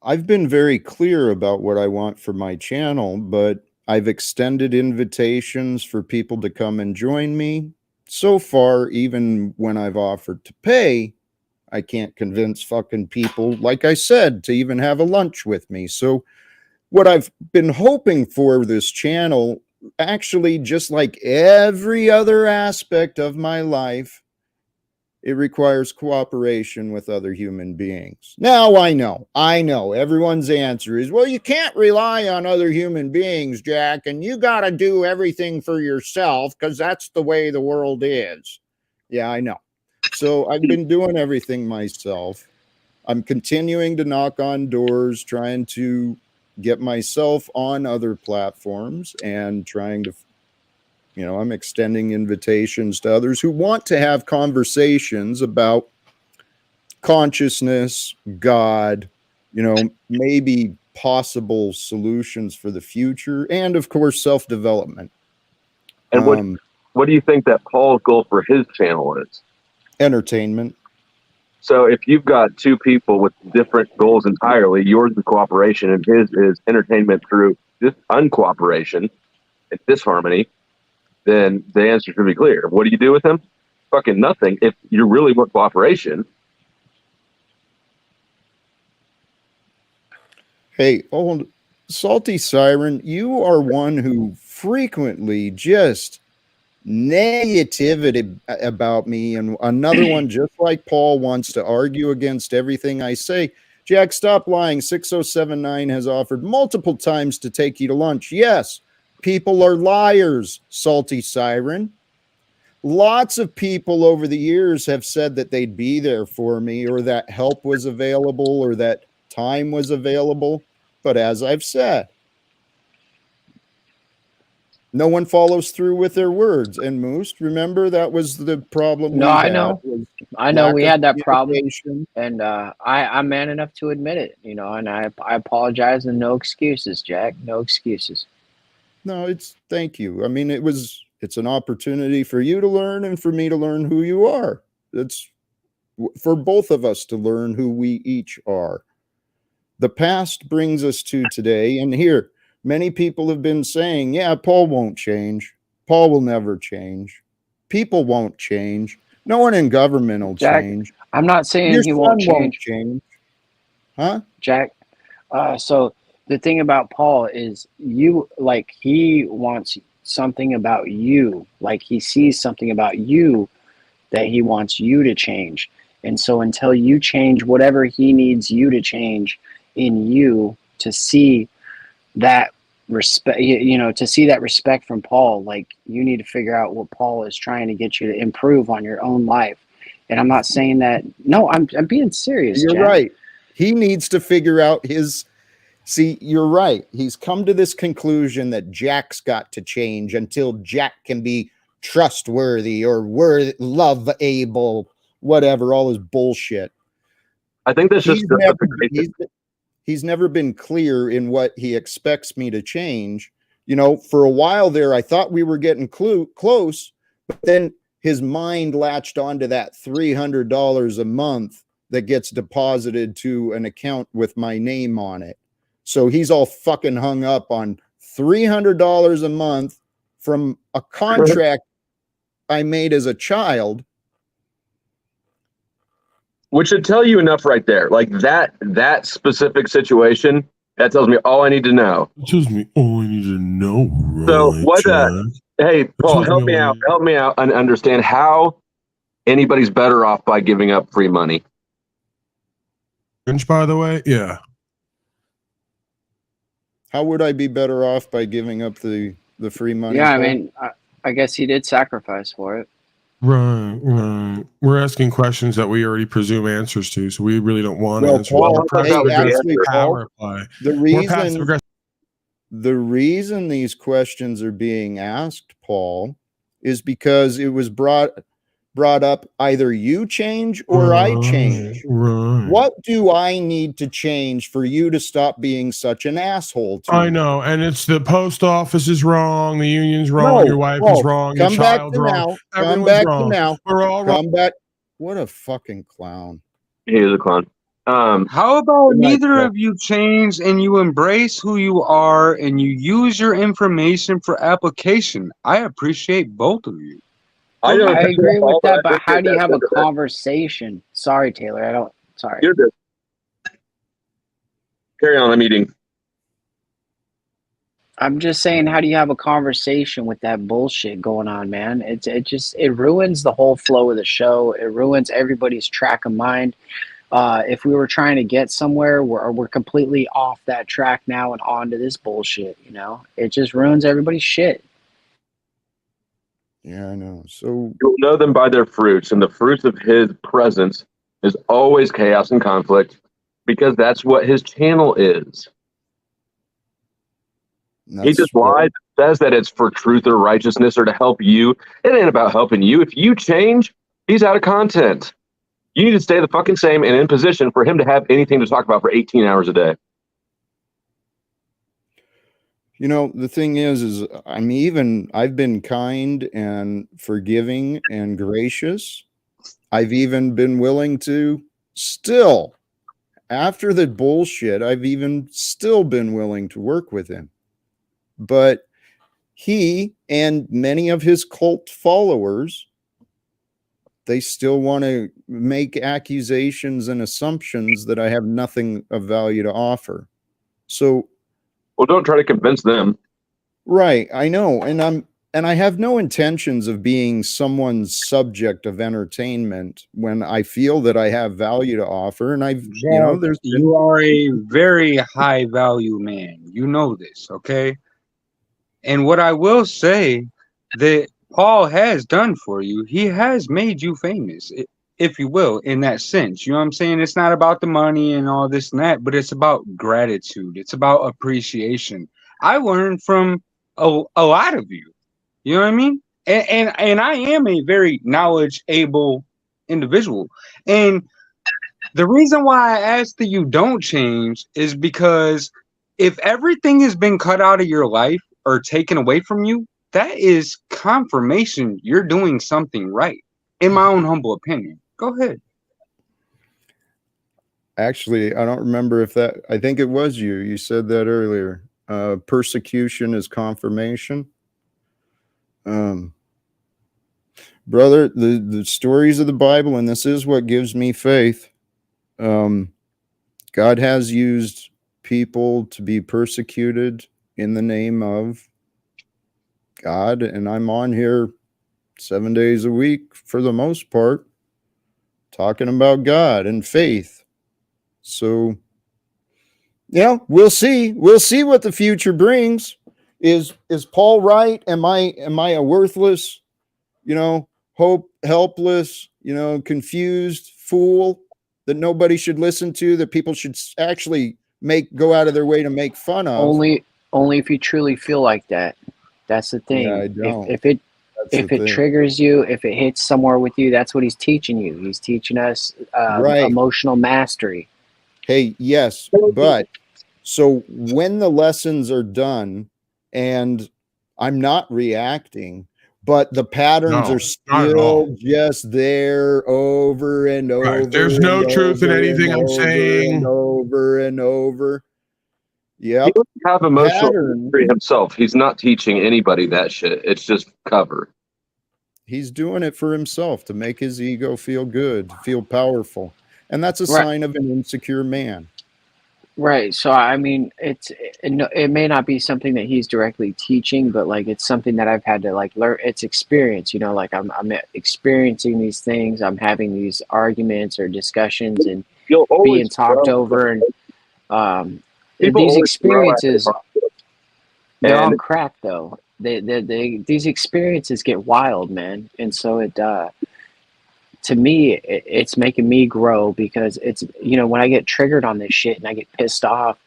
I've been very clear about what I want for my channel, but I've extended invitations for people to come and join me. So far, even when I've offered to pay, I can't convince fucking people, like I said, to even have a lunch with me. So what I've been hoping for this channel, actually, just like every other aspect of my life, it requires cooperation with other human beings. Now, I know everyone's answer is, well, you can't rely on other human beings, Jack, and you got to do everything for yourself because that's the way the world is. Yeah, I know. So I've been doing everything myself. I'm continuing to knock on doors, trying to get myself on other platforms and trying to, I'm extending invitations to others who want to have conversations about consciousness, God, maybe possible solutions for the future, and of course, self-development. And what do you think that Paul's goal for his channel is? Entertainment. So if you've got two people with different goals entirely, yours is cooperation and his is entertainment through this uncooperation and disharmony, then the answer should be clear. What do you do with him? Fucking nothing. If you really want cooperation. Hey, Salty Siren, you are one who frequently just negativity about me, and another one just like Paul wants to argue against everything I say. Jack, stop lying. 6079 has offered multiple times to take you to lunch. Yes, people are liars, Salty Siren. Lots of people over the years have said that they'd be there for me, or that help was available, or that time was available. But as I've said, no one follows through with their words. And Moose, remember that was the problem. No, I know. I know we had that problem, and I'm man enough to admit it. And I apologize, and no excuses, Jack. No excuses. No, thank you. I mean, it's an opportunity for you to learn and for me to learn who you are. It's for both of us to learn who we each are. The past brings us to today, and here, many people have been saying, yeah, Paul won't change. Paul will never change. People won't change. No one in government will change. I'm not saying he won't change. Huh? Jack, so the thing about Paul is he wants something about you. Like he sees something about you that he wants you to change. And so until you change whatever he needs you to change in you to see that respect, to see that respect from Paul, like you need to figure out what Paul is trying to get you to improve on your own life. And I'm not saying that, no, I'm being serious. You're Jack. right. He needs to figure out see, you're right. He's come to this conclusion that Jack's got to change until Jack can be trustworthy or love-able, whatever, all his bullshit. I think that's just he's never been clear in what he expects me to change. For a while there, I thought we were getting close, but then his mind latched onto that $300 a month that gets deposited to an account with my name on it. So he's all fucking hung up on $300 a month from a contract I made as a child. Which should tell you enough right there. Like that specific situation, that tells me all I need to know. It tells me all I need to know, right? So what hey, Paul, help me out and understand how anybody's better off by giving up free money. By the way, yeah. How would I be better off by giving up the free money? Yeah, I mean, I guess he did sacrifice for it. Right. We're asking questions that we already presume answers to, so we really don't want to answer. Paul, the reason these questions are being asked, Paul, is because it was brought up either you change or I change. Right. What do I need to change for you to stop being such an asshole to me? I know, and it's the post office is wrong, the union's wrong, your wife is wrong, your child's wrong. Come back to wrong. now. We're all wrong. Come back. What a fucking clown. He is a clown. How about neither of you change and you embrace who you are and you use your information for application? I appreciate both of you. I agree with that, but how do you have a conversation? Sorry, Taylor. Sorry. You're good. Carry on, I'm eating. I'm just saying, how do you have a conversation with that bullshit going on, man? It ruins the whole flow of the show. It ruins everybody's track of mind. If we were trying to get somewhere, we're completely off that track now and on to this bullshit, It just ruins everybody's shit. Yeah, I know. So you'll know them by their fruits, and the fruits of his presence is always chaos and conflict, because that's what his channel is. He just lies, says that it's for truth or righteousness or to help you. It ain't about helping you. If you change, he's out of content. You need to stay the fucking same and in position for him to have anything to talk about for 18 hours a day. The thing is I've been kind and forgiving and gracious. I've even been willing to still, after the bullshit, I've even still been willing to work with him. But he and many of his cult followers, they still want to make accusations and assumptions that I have nothing of value to offer. So, well, don't try to convince them. Right, I know, and I have no intentions of being someone's subject of entertainment when I feel that I have value to offer. And you are a very high value man. You know this, okay? And what I will say that Paul has done for you, he has made you famous, if you will, in that sense. You know what I'm saying? It's not about the money and all this and that, but it's about gratitude. It's about appreciation. I learned from a lot of you. You know what I mean? And I am a very knowledge-able individual. And the reason why I asked that you don't change is because if everything has been cut out of your life or taken away from you, that is confirmation you're doing something right, in my own humble opinion. Go ahead. Actually, I don't remember I think it was you. You said that earlier. Persecution is confirmation. Brother, the stories of the Bible, and this is what gives me faith. God has used people to be persecuted in the name of God, and I'm on here 7 days a week for the most part, talking about God and faith. So, yeah, we'll see. We'll see what the future brings. Is Paul right? Am I a worthless, helpless, confused fool that nobody should listen to, that people should actually go out of their way to make fun of? Only if you truly feel like that. That's the thing. Yeah, I don't. If it triggers you, if it hits somewhere with you, that's what he's teaching you. He's teaching us Right. emotional mastery. Hey, yes, but so when the lessons are done and I'm not reacting, but the patterns are still just there over and over. Right. There's no truth in anything I'm saying. And over and over. Yeah. He doesn't have emotional mastery himself. He's not teaching anybody that shit. It's just cover. He's doing it for himself to make his ego feel good, feel powerful. And that's a sign of an insecure man. Right. So, I mean, it may not be something that he's directly teaching, but like it's something that I've had to like learn. It's experience, like I'm experiencing these things. I'm having these arguments or discussions and being talked over. And these experiences, they're on crack though. These experiences get wild, man. And so to me, it's making me grow because it's, when I get triggered on this shit and I get pissed off,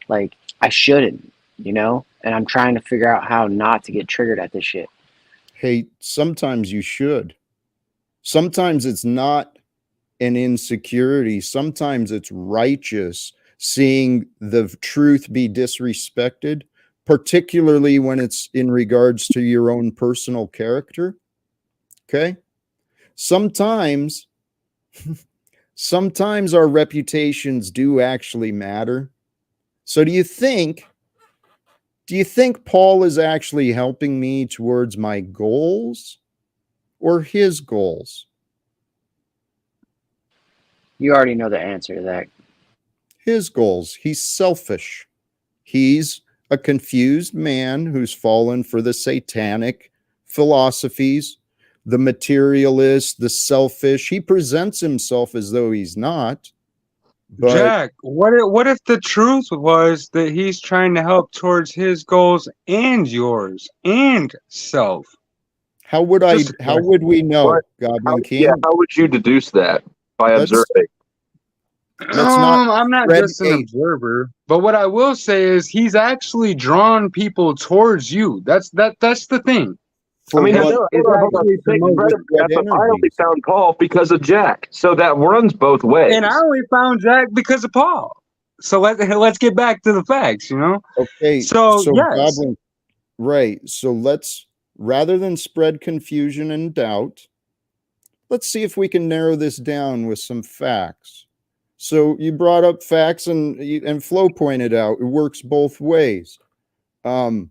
like I shouldn't, and I'm trying to figure out how not to get triggered at this shit. Hey, sometimes you should. Sometimes it's not an insecurity. Sometimes it's righteous seeing the truth be disrespected, particularly when it's in regards to your own personal character. Okay? Sometimes our reputations do actually matter. So do you think Paul is actually helping me towards my goals or his goals? You already know the answer to that. His goals. He's selfish. He's a confused man who's fallen for the satanic philosophies, the materialist, the selfish. He presents himself as though he's not. But Jack, what if the truth was that he's trying to help towards his goals and yours and self? How would we know, Goblin King? Yeah, how would you deduce that? By observing. I'm not just an observer, but what I will say is he's actually drawn people towards you. That's the thing. I only found Paul because of Jack, so that runs both ways. And I only found Jack because of Paul. So let's get back to the facts, Okay. So yes. Goblin, right. So let's, rather than spread confusion and doubt, let's see if we can narrow this down with some facts. So you brought up facts, and Flo pointed out it works both ways. Paul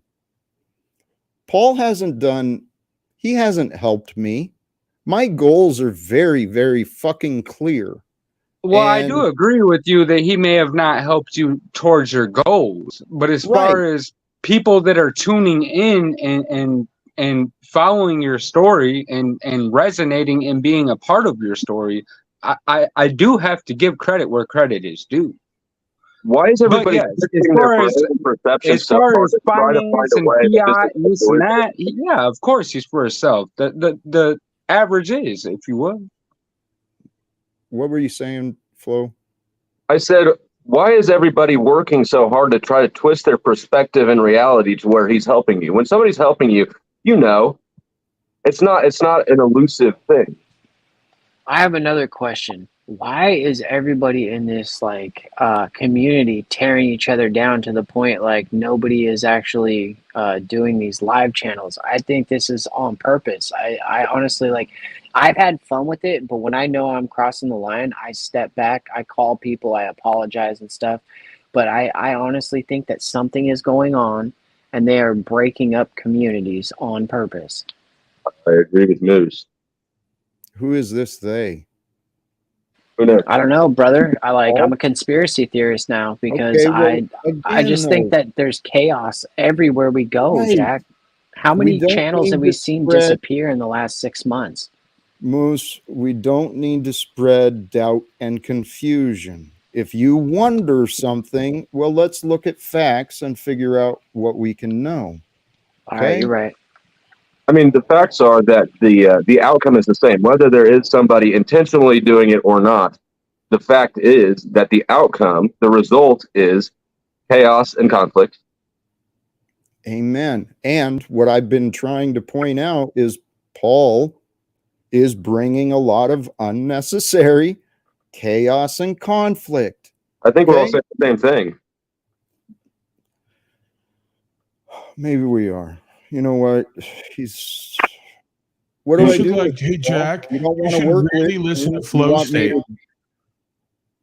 hasn't helped me. My goals are very, very fucking clear. Well, I do agree with you that he may have not helped you towards your goals, but as far as people that are tuning in and following your story and resonating and being a part of your story, I do have to give credit where credit is due. Why is everybody as far as finance and fiat and this and that, yeah, of course he's for himself. The average is, if you would. What were you saying, Flo? I said, why is everybody working so hard to try to twist their perspective and reality to where he's helping you? When somebody's helping you, it's not an elusive thing. I have another question. Why is everybody in this community tearing each other down to the point like nobody is actually doing these live channels? I think this is on purpose. I honestly I've had fun with it, but when I know I'm crossing the line, I step back, I call people, I apologize and stuff. But I honestly think that something is going on and they are breaking up communities on purpose. I agree with Moose. Who is this they? I don't know, brother. I'm a conspiracy theorist now because I just think that there's chaos everywhere we go, Jack. How many don't channels need have we to seen spread- disappear in the last 6 months? Moose, we don't need to spread doubt and confusion. If you wonder something, well, let's look at facts and figure out what we can know. All right, you're right. I mean, the facts are that the outcome is the same, whether there is somebody intentionally doing it or not. The fact is that the outcome, the result, is chaos and conflict. Amen. And what I've been trying to point out is Paul is bringing a lot of unnecessary chaos and conflict. I think we're all saying the same thing. Maybe we are. You know what? What do I do? Hey, Jack, you don't you want to should work really with. listen to You Flow want me State. to-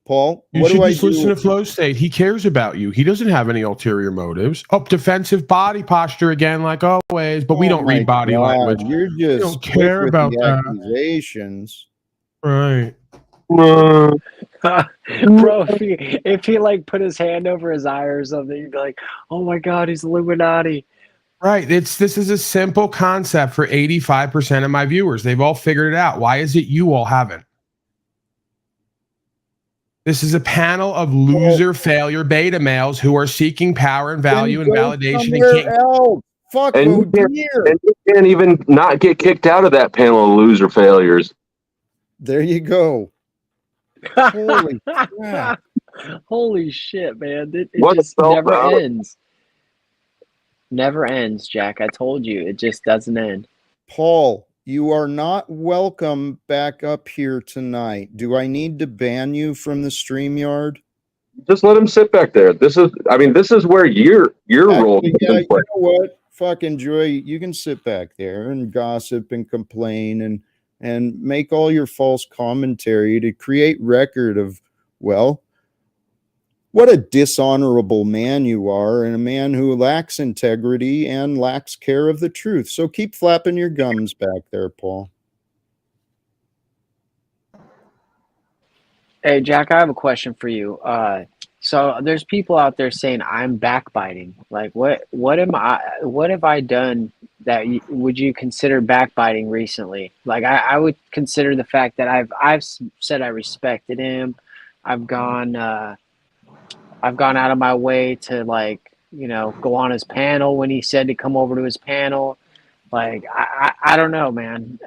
Paul, You what should do I just listen do? to Flow State. He cares about you. He doesn't have any ulterior motives. Oh, defensive body posture again, like always. But we don't read body language. You're We just don't care quick with about the that. accusations. Right. Bro, if he like put his hand over his eye or something, you'd be like, "Oh my God, he's Illuminati." Right. This is a simple concept for 85% of my viewers. They've all figured it out. Why is it you all haven't? This is a panel of loser failure beta males who are seeking power and value and validation and king. Fuck, And you can't even not get kicked out of that panel of loser failures. There you go. Holy crap. Holy shit, man. It What just the never hell? ends. Never ends, Jack. I told you. It just doesn't end. Paul, you are not welcome back up here tonight. Do I need to ban you from the StreamYard? Just let him sit back there. This is where your role. Actually, yeah, you know what? Fucking Joy, you can sit back there and gossip and complain and make all your false commentary to create record of, well, what a dishonorable man you are, and a man who lacks integrity and lacks care of the truth. So keep flapping your gums back there, Paul. Hey, Jack, I have a question for you. So there's people out there saying I'm backbiting. Like, what have I done that would you consider backbiting recently? Like, I would consider the fact that I've said I respected him. I've gone out of my way to, like, go on his panel when he said to come over to his panel. Like, I don't know, man.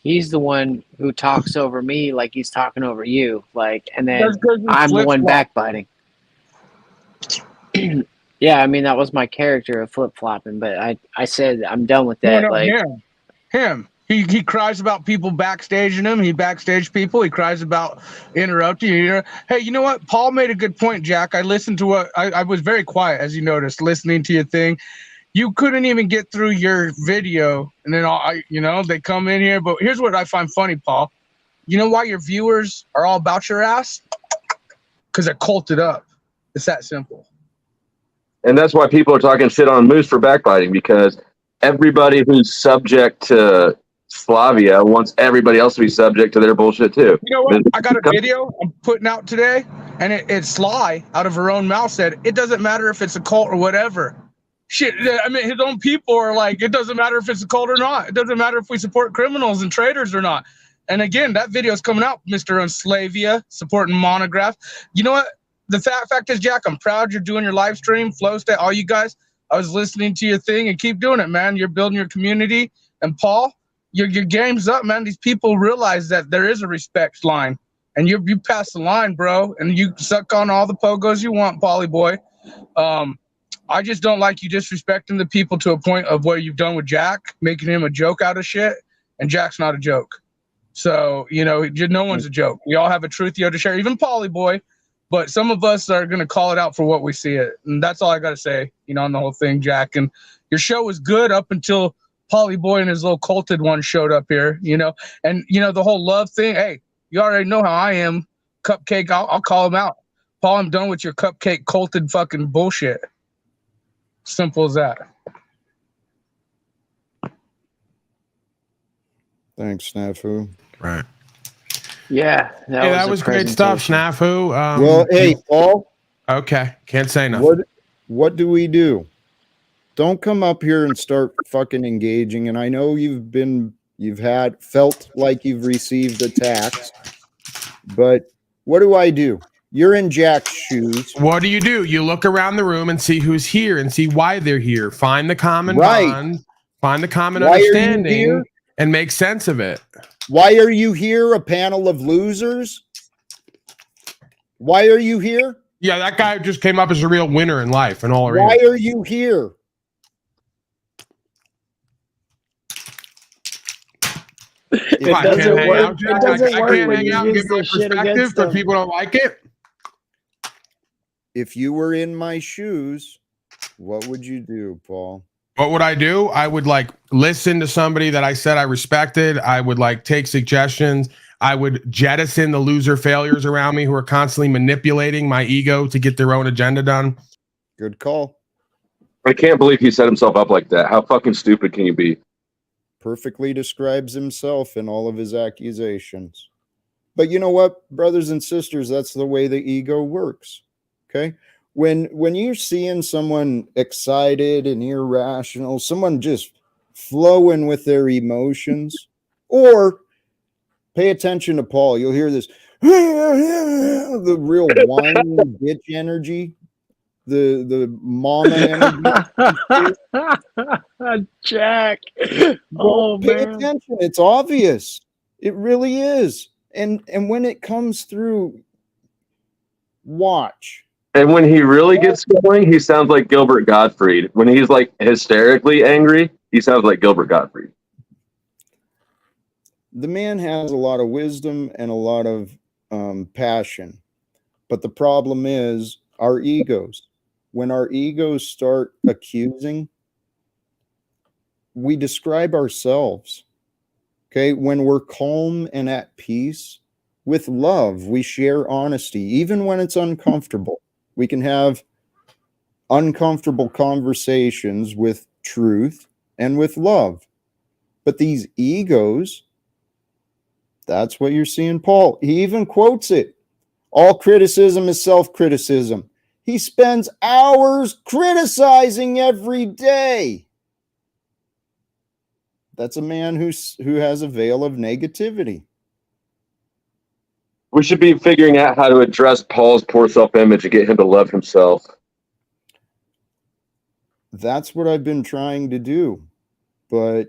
He's the one who talks over me like he's talking over you. Like, and then I'm the one backbiting. Yeah, I mean, that was my character of flip-flopping, but I said I'm done with that. No, like him. He cries about people backstaging him. He backstage people. He cries about interrupting you. Hey, you know what? Paul made a good point, Jack. I listened to what I was very quiet, as you noticed, listening to your thing. You couldn't even get through your video, and then they come in here. But here's what I find funny, Paul. You know why your viewers are all about your ass? Because they're culted up. It's that simple. And that's why people are talking shit on Moose for backbiting, because everybody who's subject to Slavia wants everybody else to be subject to their bullshit too. You know what? I got a video I'm putting out today, and it's Sly out of her own mouth said, it doesn't matter if it's a cult or whatever. Shit, I mean, his own people are like, it doesn't matter if it's a cult or not. It doesn't matter if we support criminals and traitors or not. And again, that video is coming out, Mr. Unslavia, supporting Monograph. You know what? The fact is, Jack, I'm proud you're doing your live stream, Flow State, all you guys. I was listening to your thing, and keep doing it, man. You're building your community. And Paul, your game's up, man. These people realize that there is a respect line, and you pass the line, bro. And you suck on all the pogos you want, Pauly boy. I just don't like you disrespecting the people to a point of what you've done with Jack, making him a joke out of shit. And Jack's not a joke. So, no one's a joke. We all have a truth you have to share, even Pauly boy. But some of us are going to call it out for what we see it. And that's all I got to say, on the whole thing, Jack. And your show was good up until Pauly boy and his little culted one showed up here, And, the whole love thing, hey, you already know how I am. Cupcake, I'll call him out. Paul, I'm done with your cupcake culted fucking bullshit. Simple as that. Thanks, Snafu. Right. Yeah, that was great stuff, Snafu. Well, hey, Paul. Okay, can't say nothing. What do we do? don't come up here and start fucking engaging. And I know felt like you've received attacks, but what do? You're in Jack's shoes. What do? You look around the room and see who's here and see why they're here. Find the common bond, find the common understanding, and make sense of it. Why are you here? A panel of losers? Why are you here? Yeah, that guy just came up as a real winner in life and all around. Why are you here? It doesn't work. It doesn't work when you use this shit against them. Because people don't like it. If you were in my shoes, what would you do, Paul? What would I do? I would like listen to somebody that I said I respected. I would like take suggestions. I would jettison the loser failures around me who are constantly manipulating my ego to get their own agenda done. Good call. I can't believe he set himself up like that. How fucking stupid can you be? Perfectly describes himself in all of his accusations. But you know what, brothers and sisters, that's the way the ego works. Okay? When you're seeing someone excited and irrational, someone just flowing with their emotions, or pay attention to Paul, you'll hear this the real whiny bitch energy, the mama energy. Jack. Pay attention. It's obvious. It really is. And when it comes through, watch. And when he really gets going, he sounds like Gilbert Gottfried. When he's like hysterically angry, he sounds like Gilbert Gottfried. The man has a lot of wisdom and a lot of passion. But the problem is our egos. When our egos start accusing, we describe ourselves. Okay? When we're calm and at peace, with love, we share honesty, even when it's uncomfortable. We can have uncomfortable conversations with truth and with love. But these egos, that's what you're seeing Paul. He even quotes it. All criticism is self-criticism. He spends hours criticizing every day. That's a man who has a veil of negativity. We should be figuring out how to address Paul's poor self-image and get him to love himself. That's what I've been trying to do. But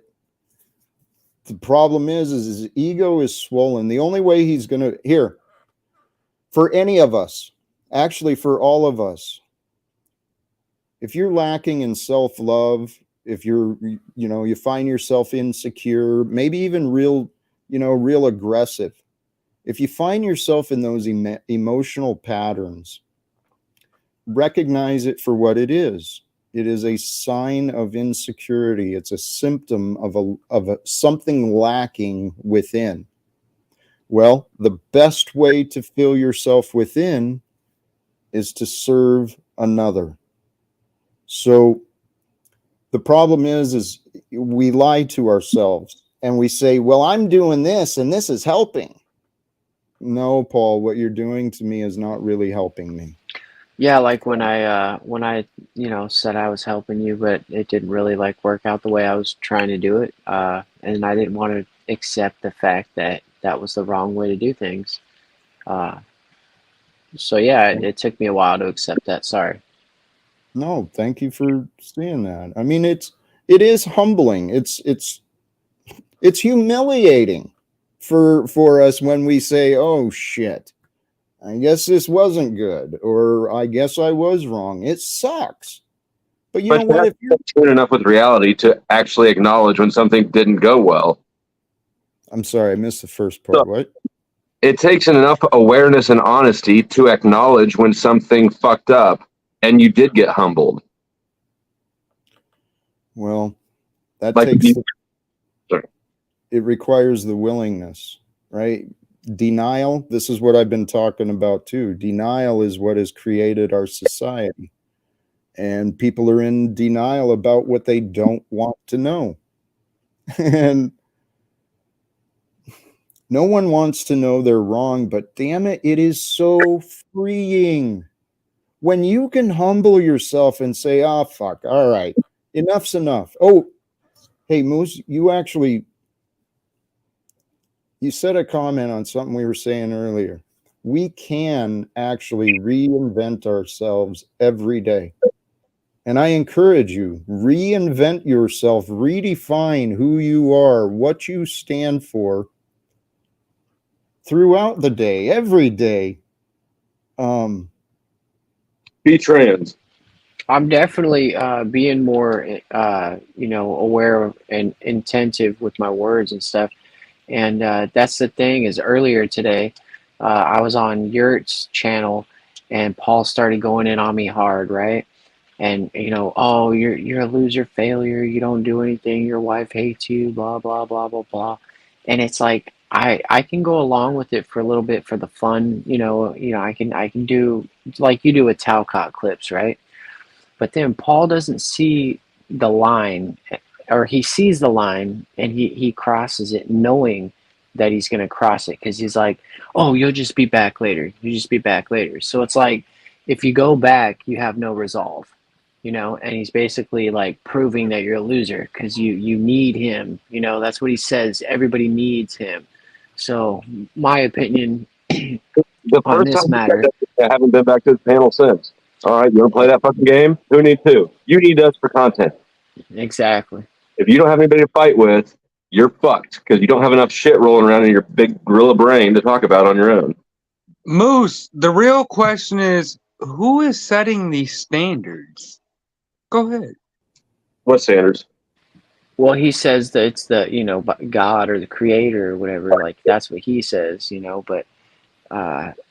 the problem is his ego is swollen. The only way he's going to, for any of us, actually for all of us, if you're lacking in self-love, if you find yourself insecure, maybe even real aggressive, if you find yourself in those emotional patterns, recognize it for what it is. It is a sign of insecurity. It's a symptom of something lacking within. Well, the best way to fill yourself within is to serve another. So the problem is we lie to ourselves and we say, well, I'm doing this and this is helping. No, Paul, what you're doing to me is not really helping me. Yeah, like when I said I was helping you, but it didn't really work out the way I was trying to do it, and I didn't want to accept the fact that that was the wrong way to do things. So yeah, it took me a while to accept that. Sorry. No, thank you for seeing that. I mean, it is humbling. It's humiliating for us when we say, oh shit, I guess this wasn't good, or I guess I was wrong. It sucks. But you know what? If you're tuned enough with reality to actually acknowledge when something didn't go well. I'm sorry, I missed the first part. What? It takes enough awareness and honesty to acknowledge when something fucked up and you did get humbled. Well, that takes it requires the willingness, right? Denial, this is what I've been talking about too. Denial is what has created our society. And people are in denial about what they don't want to know. And no one wants to know they're wrong, but damn it, it is so freeing. When you can humble yourself and say, oh, fuck, all right. enough's enough. Oh, hey, Moose, you said a comment on something we were saying earlier. We can actually reinvent ourselves every day. And I encourage you, reinvent yourself, redefine who you are, what you stand for throughout the day, every day. Be trans. I'm definitely being more, aware and attentive with my words and stuff. And that's the thing is earlier today, I was on Yurt's channel and Paul started going in on me hard, right? And, oh, you're a loser failure. You don't do anything. Your wife hates you, blah, blah, blah, blah, blah. And it's like, I can go along with it for a little bit for the fun, I can do like you do with Talcott clips, right? But then Paul doesn't see the line, or he sees the line and he crosses it knowing that he's going to cross it because he's like, oh, you'll just be back later. You just be back later. So it's like, if you go back, you have no resolve, and he's basically like proving that you're a loser because you need him. That's what he says. Everybody needs him. So my opinion The on first this time matter. I haven't been back to the panel since. All right, you want to play that fucking game? Who needs who? You need us for content. Exactly. If you don't have anybody to fight with, you're fucked because you don't have enough shit rolling around in your big gorilla brain to talk about on your own. Moose, the real question is, who is setting these standards? Go ahead. What standards? Well, he says that it's the, God or the creator or whatever. Like, that's what he says, but,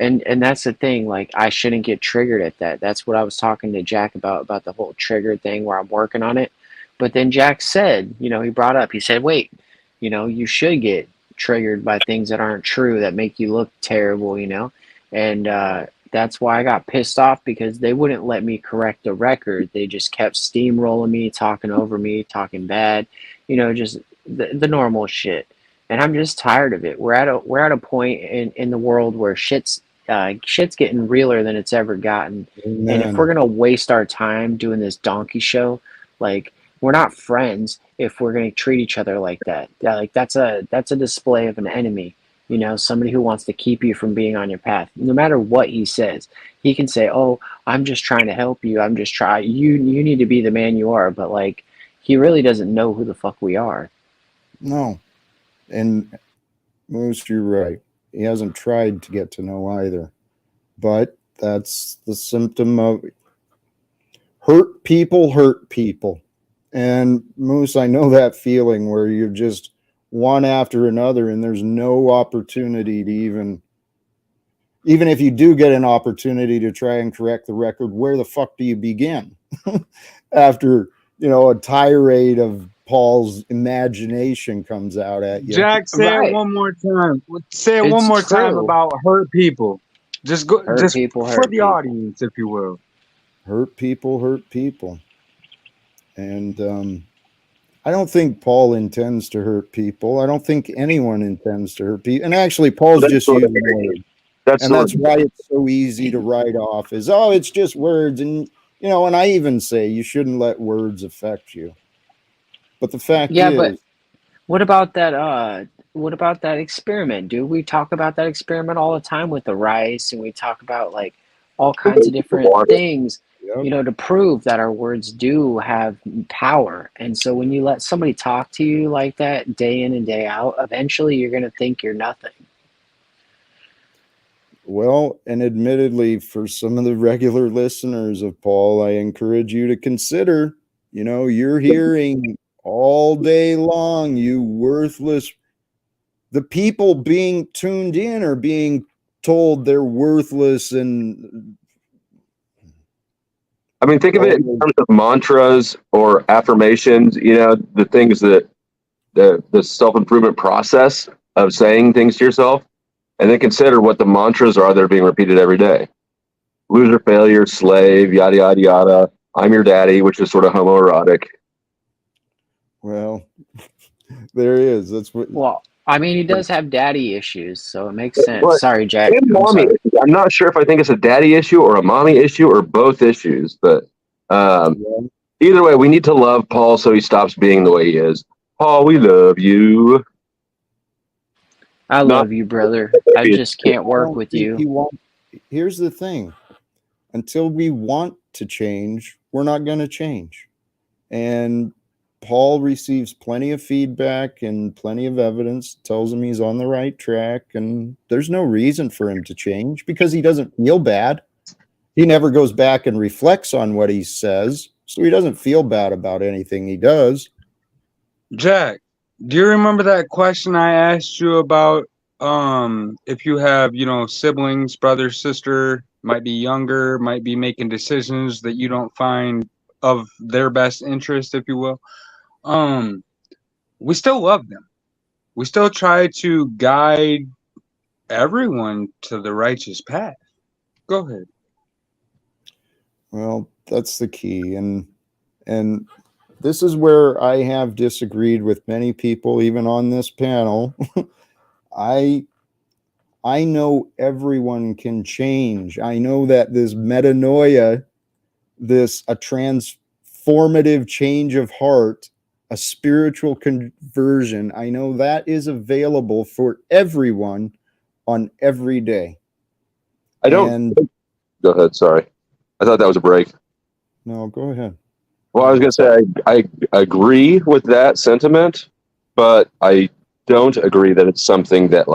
and that's the thing, like, I shouldn't get triggered at that. That's what I was talking to Jack about the whole trigger thing where I'm working on it. But then Jack said, he brought up, he said, wait, you should get triggered by things that aren't true, that make you look terrible, and, that's why I got pissed off because they wouldn't let me correct the record. They just kept steamrolling me, talking over me, talking bad, just the normal shit. And I'm just tired of it. We're at a point in the world where shit's getting realer than it's ever gotten. Amen. And if we're gonna waste our time doing this donkey show, like, we're not friends if we're gonna treat each other like that. Like, that's a display of an enemy. Somebody who wants to keep you from being on your path. No matter what he says, he can say, "Oh, I'm just trying to help you. I'm just trying. You need to be the man you are." But like, he really doesn't know who the fuck we are. No, and Moose, you're right. He hasn't tried to get to know either. But that's the symptom of hurt people. And Moose, I know that feeling where you're just one after another and there's no opportunity to even if you do get an opportunity to try and correct the record, where the fuck do you begin? After, a tirade of Paul's imagination comes out at you. Jack, say Right. it one more time. Say it It's one more time true. about hurt people. Just go, Hurt just people, for hurt the people. audience, if you will. Hurt people. And I don't think Paul intends to hurt people. I don't think anyone intends to hurt people. And actually, Paul's just using words. And that's why it's so easy to write off as, oh, it's just words. And, and I even say you shouldn't let words affect you. But the fact Yeah, is, but what about that? What about that experiment, dude? We talk about that experiment all the time with the rice, and we talk about like all kinds of different things, yep. to prove that our words do have power. And so when you let somebody talk to you like that day in and day out, eventually you're going to think you're nothing. Well, and admittedly, for some of the regular listeners of Paul, I encourage you to consider, you're hearing all day long, you worthless. The people being tuned in are being told they're worthless. And I mean, think of it in terms of mantras or affirmations, the things that the self-improvement process of saying things to yourself, and then consider what the mantras are that are being repeated every day. Loser, failure, slave, yada, yada, yada. I'm your daddy, which is sort of homoerotic. Well, there is. That's what. Well, I mean, he does have daddy issues, so it makes sense. But Sorry, Jack. and mommy. I'm not sure if I think it's a daddy issue or a mommy issue or both issues, but Yeah. Either way, we need to love Paul so he stops being the way he is. Paul, we love you. I love you, brother. I just can't work with you. Here's the thing. Until we want to change, we're not going to change. And Paul receives plenty of feedback and plenty of evidence, tells him he's on the right track, and there's no reason for him to change because he doesn't feel bad. He never goes back and reflects on what he says, so he doesn't feel bad about anything he does. Jack, do you remember that question I asked you about if you have, siblings, brother, sister, might be younger, might be making decisions that you don't find of their best interest, if you will? We still love them. We still try to guide everyone to the righteous path. Go ahead. Well, that's the key. And this is where I have disagreed with many people, even on this panel. I know everyone can change. I know that this metanoia, a transformative change of heart, a spiritual conversion, I know that is available for everyone on every day. Go ahead. Sorry. I thought that was a break. No, go ahead. Well, I was going to say, I agree with that sentiment, but I don't agree that it's something that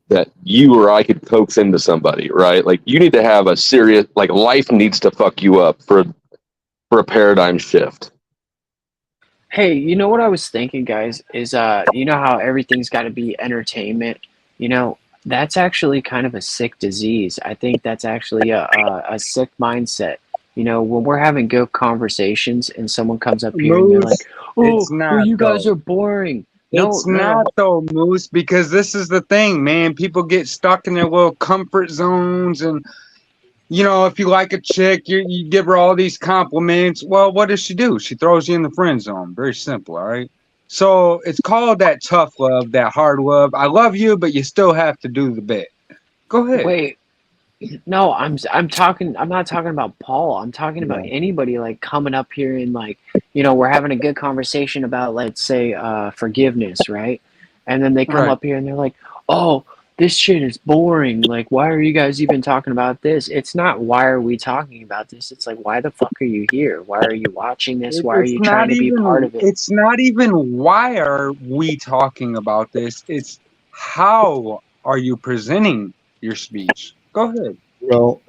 that you or I could coax into somebody, right? Like, you need to have a serious, life needs to fuck you up for a paradigm shift. Hey, you know what I was thinking, guys, is you know how everything's got to be entertainment? That's actually kind of a sick disease. I think that's actually a sick mindset. When we're having good conversations and someone comes up here and they're like, "Oh, you guys are boring." It's not though, Moose, because this is the thing, man. People get stuck in their little comfort zones, and if you like a chick, you give her all these compliments. Well, what does she do? She throws you in the friend zone. Very simple, all right? So it's called that tough love, that hard love. I love you, but you still have to do the bit. Go ahead. Wait. No, I'm not talking about Paul. I'm talking about anybody coming up here and we're having a good conversation about, let's say, forgiveness, right? And then they come up here and they're like, "Oh, this shit is boring. Like, why are you guys even talking about this?" It's not why are we talking about this? It's like, why the fuck are you here? Why are you watching this? Why are you trying to be part of it? It's not even why are we talking about this. It's how are you presenting your speech. Go ahead. Well,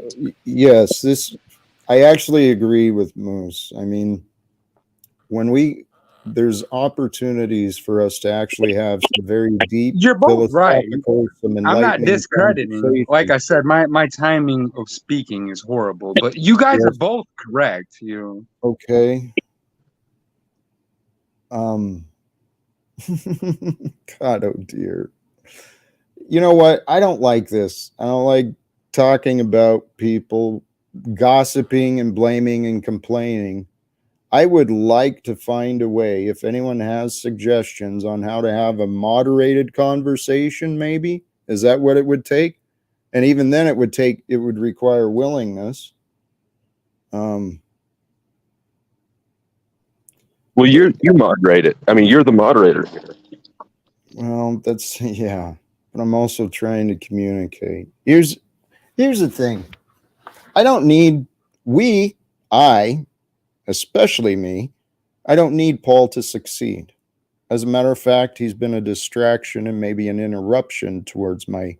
yes, I actually agree with Moose. I mean, there's opportunities for us to actually have some very deep. You're both right. I'm not discrediting. Like I said, my timing of speaking is horrible, but you guys are both correct. Okay. God, oh dear. You know what? I don't like this. I don't like talking about people gossiping and blaming and complaining. I would like to find a way, if anyone has suggestions on how to have a moderated conversation, maybe. Is that what it would take? And even then it would require willingness. Well, you moderate it. I mean, you're the moderator. Well, yeah. But I'm also trying to communicate. Here's the thing. I don't need especially me, I don't need Paul to succeed. As a matter of fact, he's been a distraction and maybe an interruption towards my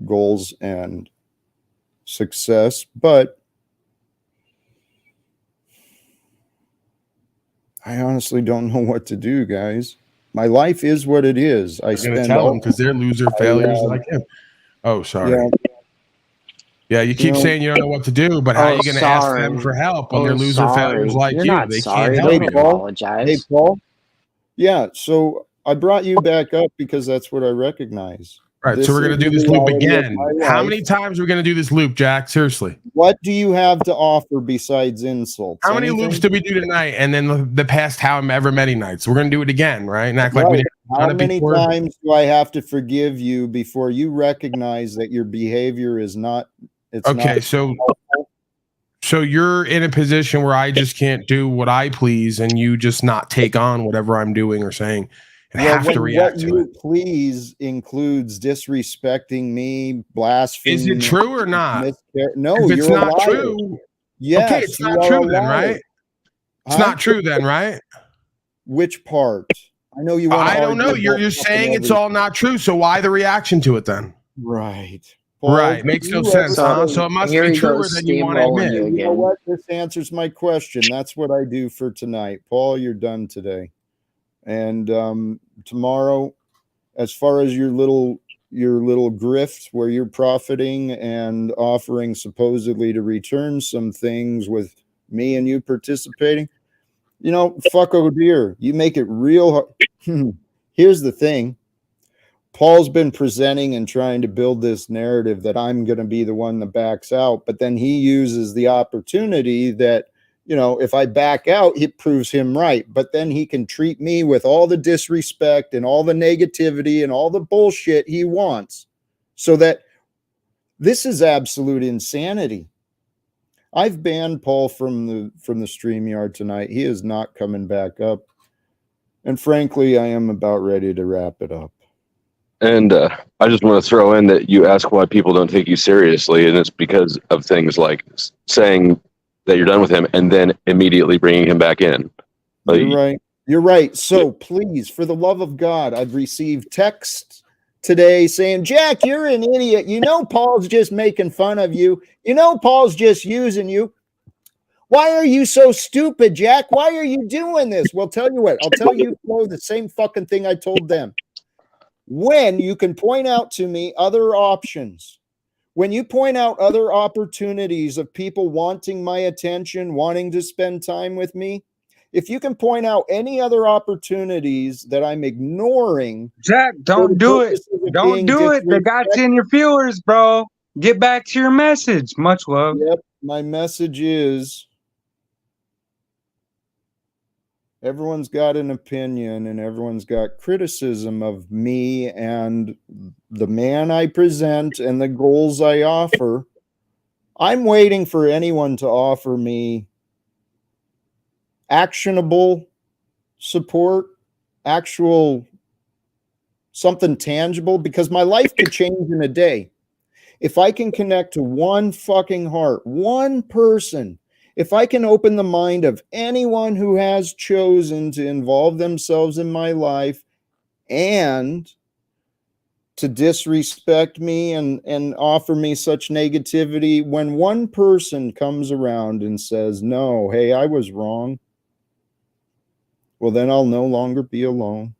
goals and success, but I honestly don't know what to do, guys. My life is what it is. I'm going to tell them because they're loser failures like him. Oh, sorry. Yeah, you keep saying you don't know what to do, but how are you going to ask them for help when they're loser failures like you? They can't help you. Apologize. Hey, Paul. Yeah, so I brought you back up because that's what I recognize. Right, so we're going to do this loop again. How many times are we going to do this loop, Jack? Seriously. What do you have to offer besides insults? How many loops did we do tonight and then the past however many nights? We're going to do it again, right? And act like we didn't. How many times do I have to forgive you before you recognize that your behavior is not... Okay, so So you're in a position where I just can't do what I please, and you just not take on whatever I'm doing or saying, and have to react to it. Please includes disrespecting me, blaspheming. Is it true or not? No, if it's you're not a liar. true. Yes, okay, it's not true then, right? It's not true then, right? Which part? I know you want to I don't know. You're saying it's all not true. So why the reaction to it then? Right. Paul, right. Makes no sense, huh? So it must be truer than you want to admit. You know what? This answers my question. That's what I do for tonight. Paul, you're done today. And tomorrow, as far as your little grifts where you're profiting and offering supposedly to return some things with me and you participating, you know, fuck oh dear. You make it real hard. Here's the thing. Paul's been presenting and trying to build this narrative that I'm going to be the one that backs out, but then he uses the opportunity that, you know, if I back out, it proves him right. But then he can treat me with all the disrespect and all the negativity and all the bullshit he wants. So that this is absolute insanity. I've banned Paul from the StreamYard tonight. He is not coming back up. And frankly, I am about ready to wrap it up. And I just want to throw in that you ask why people don't take you seriously, and it's because of things like saying that you're done with him and then immediately bringing him back in. Like, you're right. You're right. So please, for the love of God, I've received texts today saying, Jack, you're an idiot. You know, Paul's just making fun of you. You know, Paul's just using you. Why are you so stupid, Jack? Why are you doing this? Well, tell you what, I'll tell you the same fucking thing I told them. When you can point out to me other options, when you point out other opportunities of people wanting my attention, wanting to spend time with me, if you can point out any other opportunities that I'm ignoring, Jack, don't do it. Don't do it. They got you in your feelers, bro. Get back to your message. Much love. Yep. My message is everyone's got an opinion and everyone's got criticism of me and the man I present and the goals I offer. I'm waiting for anyone to offer me actionable support, actual something tangible, because my life could change in a day. If I can connect to one fucking heart, one person, if I can open the mind of anyone who has chosen to involve themselves in my life and to disrespect me and offer me such negativity, when one person comes around and says, no, hey, I was wrong, well, then I'll no longer be alone.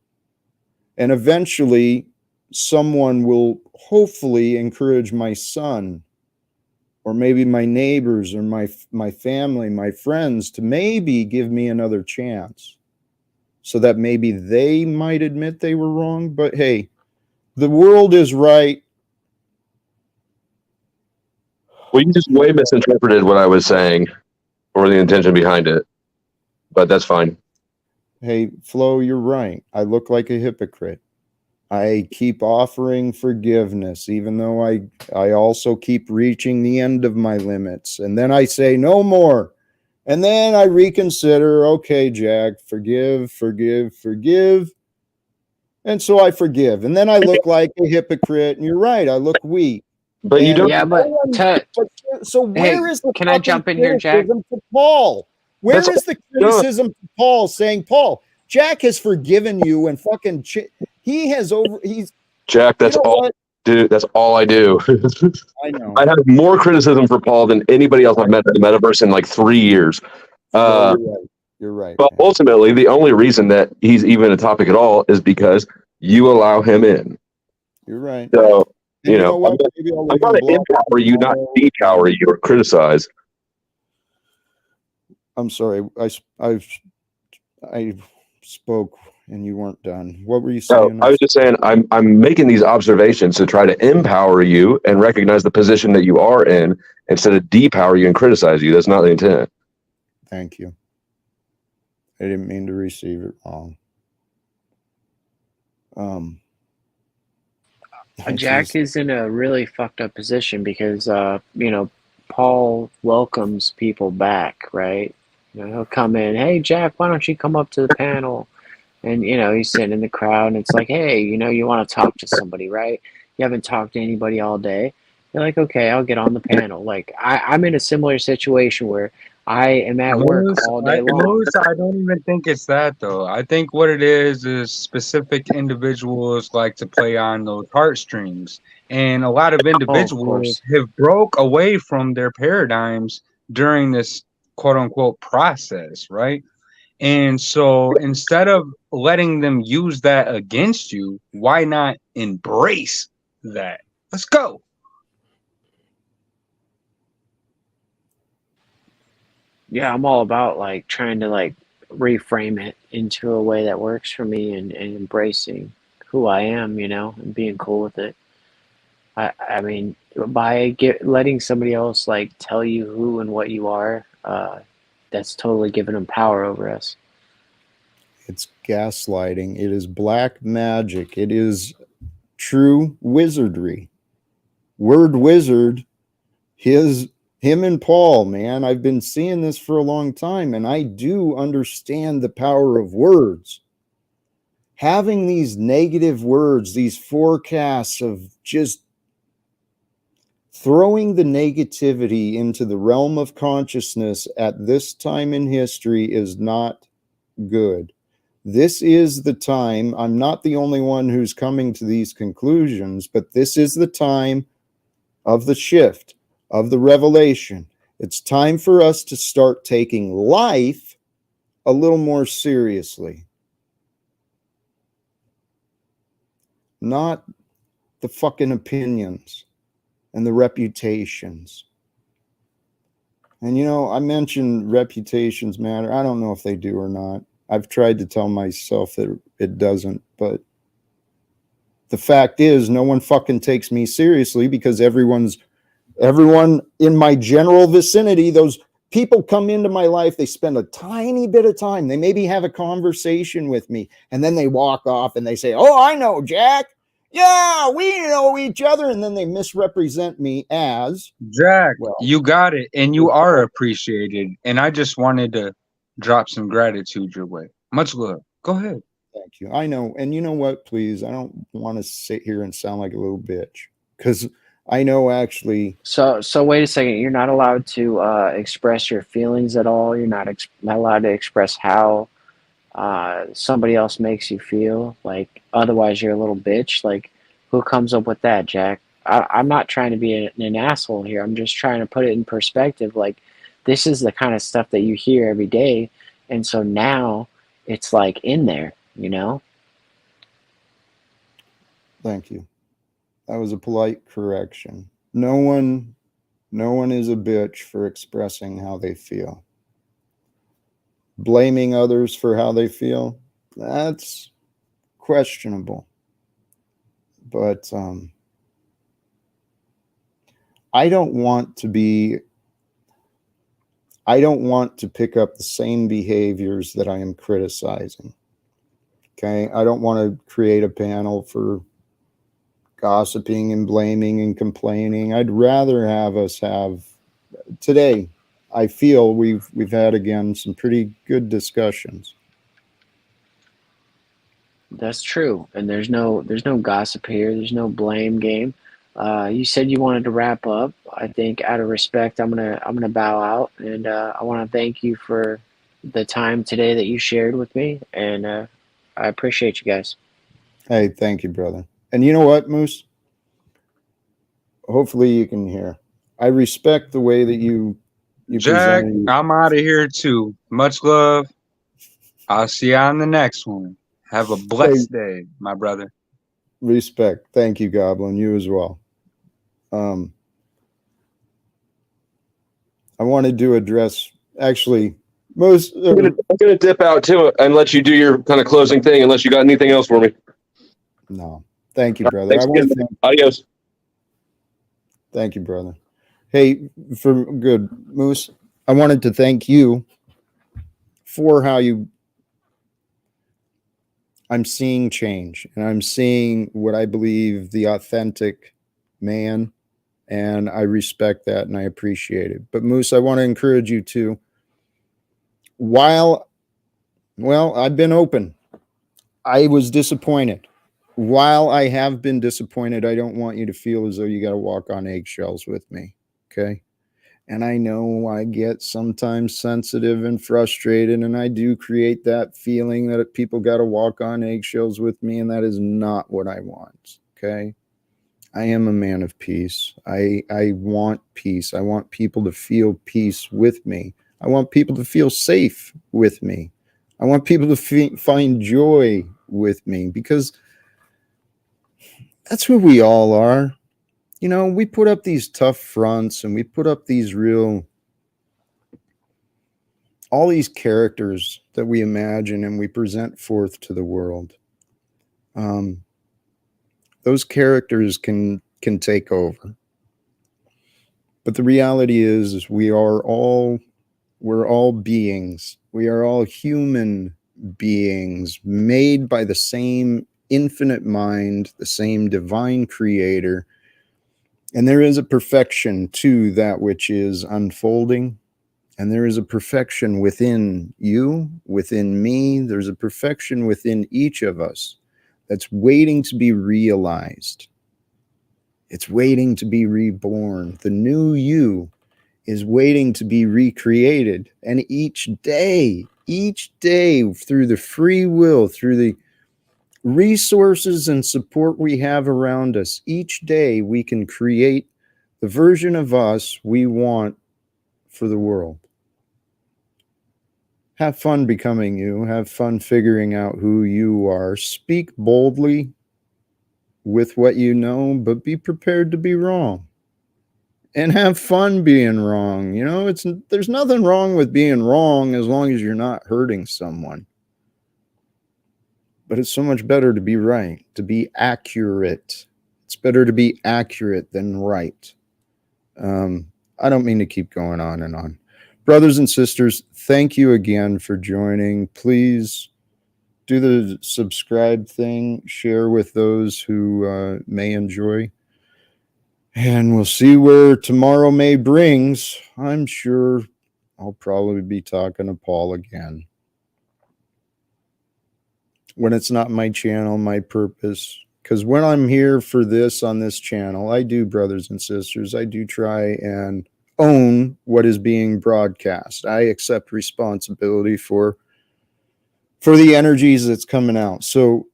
And eventually someone will hopefully encourage my son or maybe my neighbors or my family, my friends, to maybe give me another chance so that maybe they might admit they were wrong. But hey, the world is right. well, you just way misinterpreted what I was saying or the intention behind it, but that's fine. Hey, Flo, you're right. I look like a hypocrite. I keep offering forgiveness, even though I also keep reaching the end of my limits. And then I say no more. And then I reconsider, okay, Jack, forgive. And so I forgive. And then I look like a hypocrite. And you're right, I look weak. But you don't. Yeah, so where is the can I jump in here, Jack? To Paul? Where is the criticism to Paul saying, Paul, Jack has forgiven you and fucking he's Jack, that's all. Dude, that's all I do. I know. I have more criticism for Paul than anybody else I've met in the metaverse in like 3 years. You're right. But ultimately, the only reason that he's even a topic at all is because you allow him in. You're right. So, you know what? I'm going to empower you, not depower you or criticize. I'm sorry. I spoke and you weren't done. What were you saying? I was just saying I'm making these observations to try to empower you and recognize the position that you are in instead of depower you and criticize you. That's not the intent. Thank you. I didn't mean to receive it wrong. Jack is in a really fucked up position because you know, Paul welcomes people back, right? You know, he'll come in, hey Jack, why don't you come up to the panel? And you know, he's sitting in the crowd, and it's like, hey, you know, you want to talk to somebody, right? You haven't talked to anybody all day. You're like, okay, I'll get on the panel. Like I'm in a similar situation where I am at work all day long. Moose, I don't even think it's that though. I think what it is specific individuals like to play on those heartstrings, and a lot of individuals have broke away from their paradigms during this quote unquote process, right? And so instead of letting them use that against you, why not embrace that? Let's go. Yeah, I'm all about like trying to like reframe it into a way that works for me and embracing who I am, you know, and being cool with it. I mean, by letting somebody else like tell you who and what you are, that's totally giving them power over us. It's gaslighting. It is black magic. It is true wizardry. Word wizard, him and Paul, man. I've been seeing this for a long time, and I do understand the power of words. Having these negative words, these forecasts of just throwing the negativity into the realm of consciousness at this time in history is not good. This is the time. I'm not the only one who's coming to these conclusions, but this is the time of the shift, of the revelation. It's time for us to start taking life a little more seriously. Not the fucking opinions and the reputations. And you know, I mentioned reputations matter. I don't know if they do or not. I've tried to tell myself that it doesn't, but the fact is no one fucking takes me seriously because everyone in my general vicinity, those people come into my life, they spend a tiny bit of time, they maybe have a conversation with me, and then they walk off and they say, oh, I know Jack. Yeah, we know each other. And then they misrepresent me as Jack. Well, you got it. And you are appreciated. And I just wanted to drop some gratitude your way. Much love. Go ahead. Thank you. I know. And you know what, please, I don't want to sit here and sound like a little bitch because I know actually. So wait a second. You're not allowed to express your feelings at all. You're not allowed to express how somebody else makes you feel. Like otherwise, you're a little bitch. Like who comes up with that, Jack? I'm not trying to be an asshole here. I'm just trying to put it in perspective. Like this is the kind of stuff that you hear every day, and so now it's like in there, you know. Thank you. That was a polite correction. No one is a bitch for expressing how they feel. Blaming others for how they feel, that's questionable. But I don't want to pick up the same behaviors that I am criticizing. Okay? I don't want to create a panel for gossiping and blaming and complaining. I'd rather have us have today. I feel we've had again some pretty good discussions. That's true, and there's no gossip here. There's no blame game. You said you wanted to wrap up. I think out of respect, I'm gonna bow out, and I want to thank you for the time today that you shared with me, and I appreciate you guys. Hey, thank you, brother. And you know what, Moose? Hopefully you can hear. I respect the way that you Jack, I'm out of here too. Much love. I'll see you on the next one. Have a blessed day, my brother. Respect. Thank you, Goblin. You as well. I wanted to address, actually, most. I'm gonna dip out too and let you do your kind of closing thing, unless you got anything else for me. No, thank you, brother. I want to thank. Adios. Thank you, brother. Hey, for good, Moose. I wanted to thank you for how I'm seeing change, and I'm seeing what I believe the authentic man And I respect that and I appreciate it. But Moose, I want to encourage you to, well, I've been open. I was disappointed. While I have been disappointed, I don't want you to feel as though you got to walk on eggshells with me. Okay. And I know I get sometimes sensitive and frustrated, and I do create that feeling that people got to walk on eggshells with me, and that is not what I want. Okay. I am a man of peace. I want peace. I want people to feel peace with me. I want people to feel safe with me. I want people to find joy with me, because that's who we all are. You know, we put up these tough fronts and we put up these all these characters that we imagine and we present forth to the world. Those characters can take over. But the reality is we're all beings. We are all human beings made by the same infinite mind, the same divine creator. And there is a perfection to that which is unfolding. And there is a perfection within you, within me. There's a perfection within each of us that's waiting to be realized. It's waiting to be reborn. The new you is waiting to be recreated. And each day, through the free will, through the resources and support we have around us, each day we can create the version of us we want for the world. Have fun becoming you. Have fun figuring out who you are. Speak boldly with what you know, but be prepared to be wrong. And have fun being wrong. You know, there's nothing wrong with being wrong as long as you're not hurting someone. But it's so much better to be right, to be accurate. It's better to be accurate than right. I don't mean to keep going on and on. Brothers and sisters, thank you again for joining. Please do the subscribe thing, share with those who may enjoy. And we'll see where tomorrow may brings. I'm sure I'll probably be talking to Paul again. When it's not my channel, my purpose. Because when I'm here for this on this channel, I do, brothers and sisters, I do try and own what is being broadcast. I accept responsibility for the energies that's coming out. So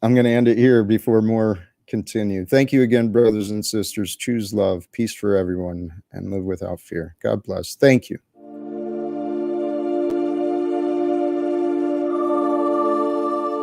I'm going to end it here before more continue. Thank you again, brothers and sisters. Choose love, peace for everyone, and live without fear. God bless. Thank you.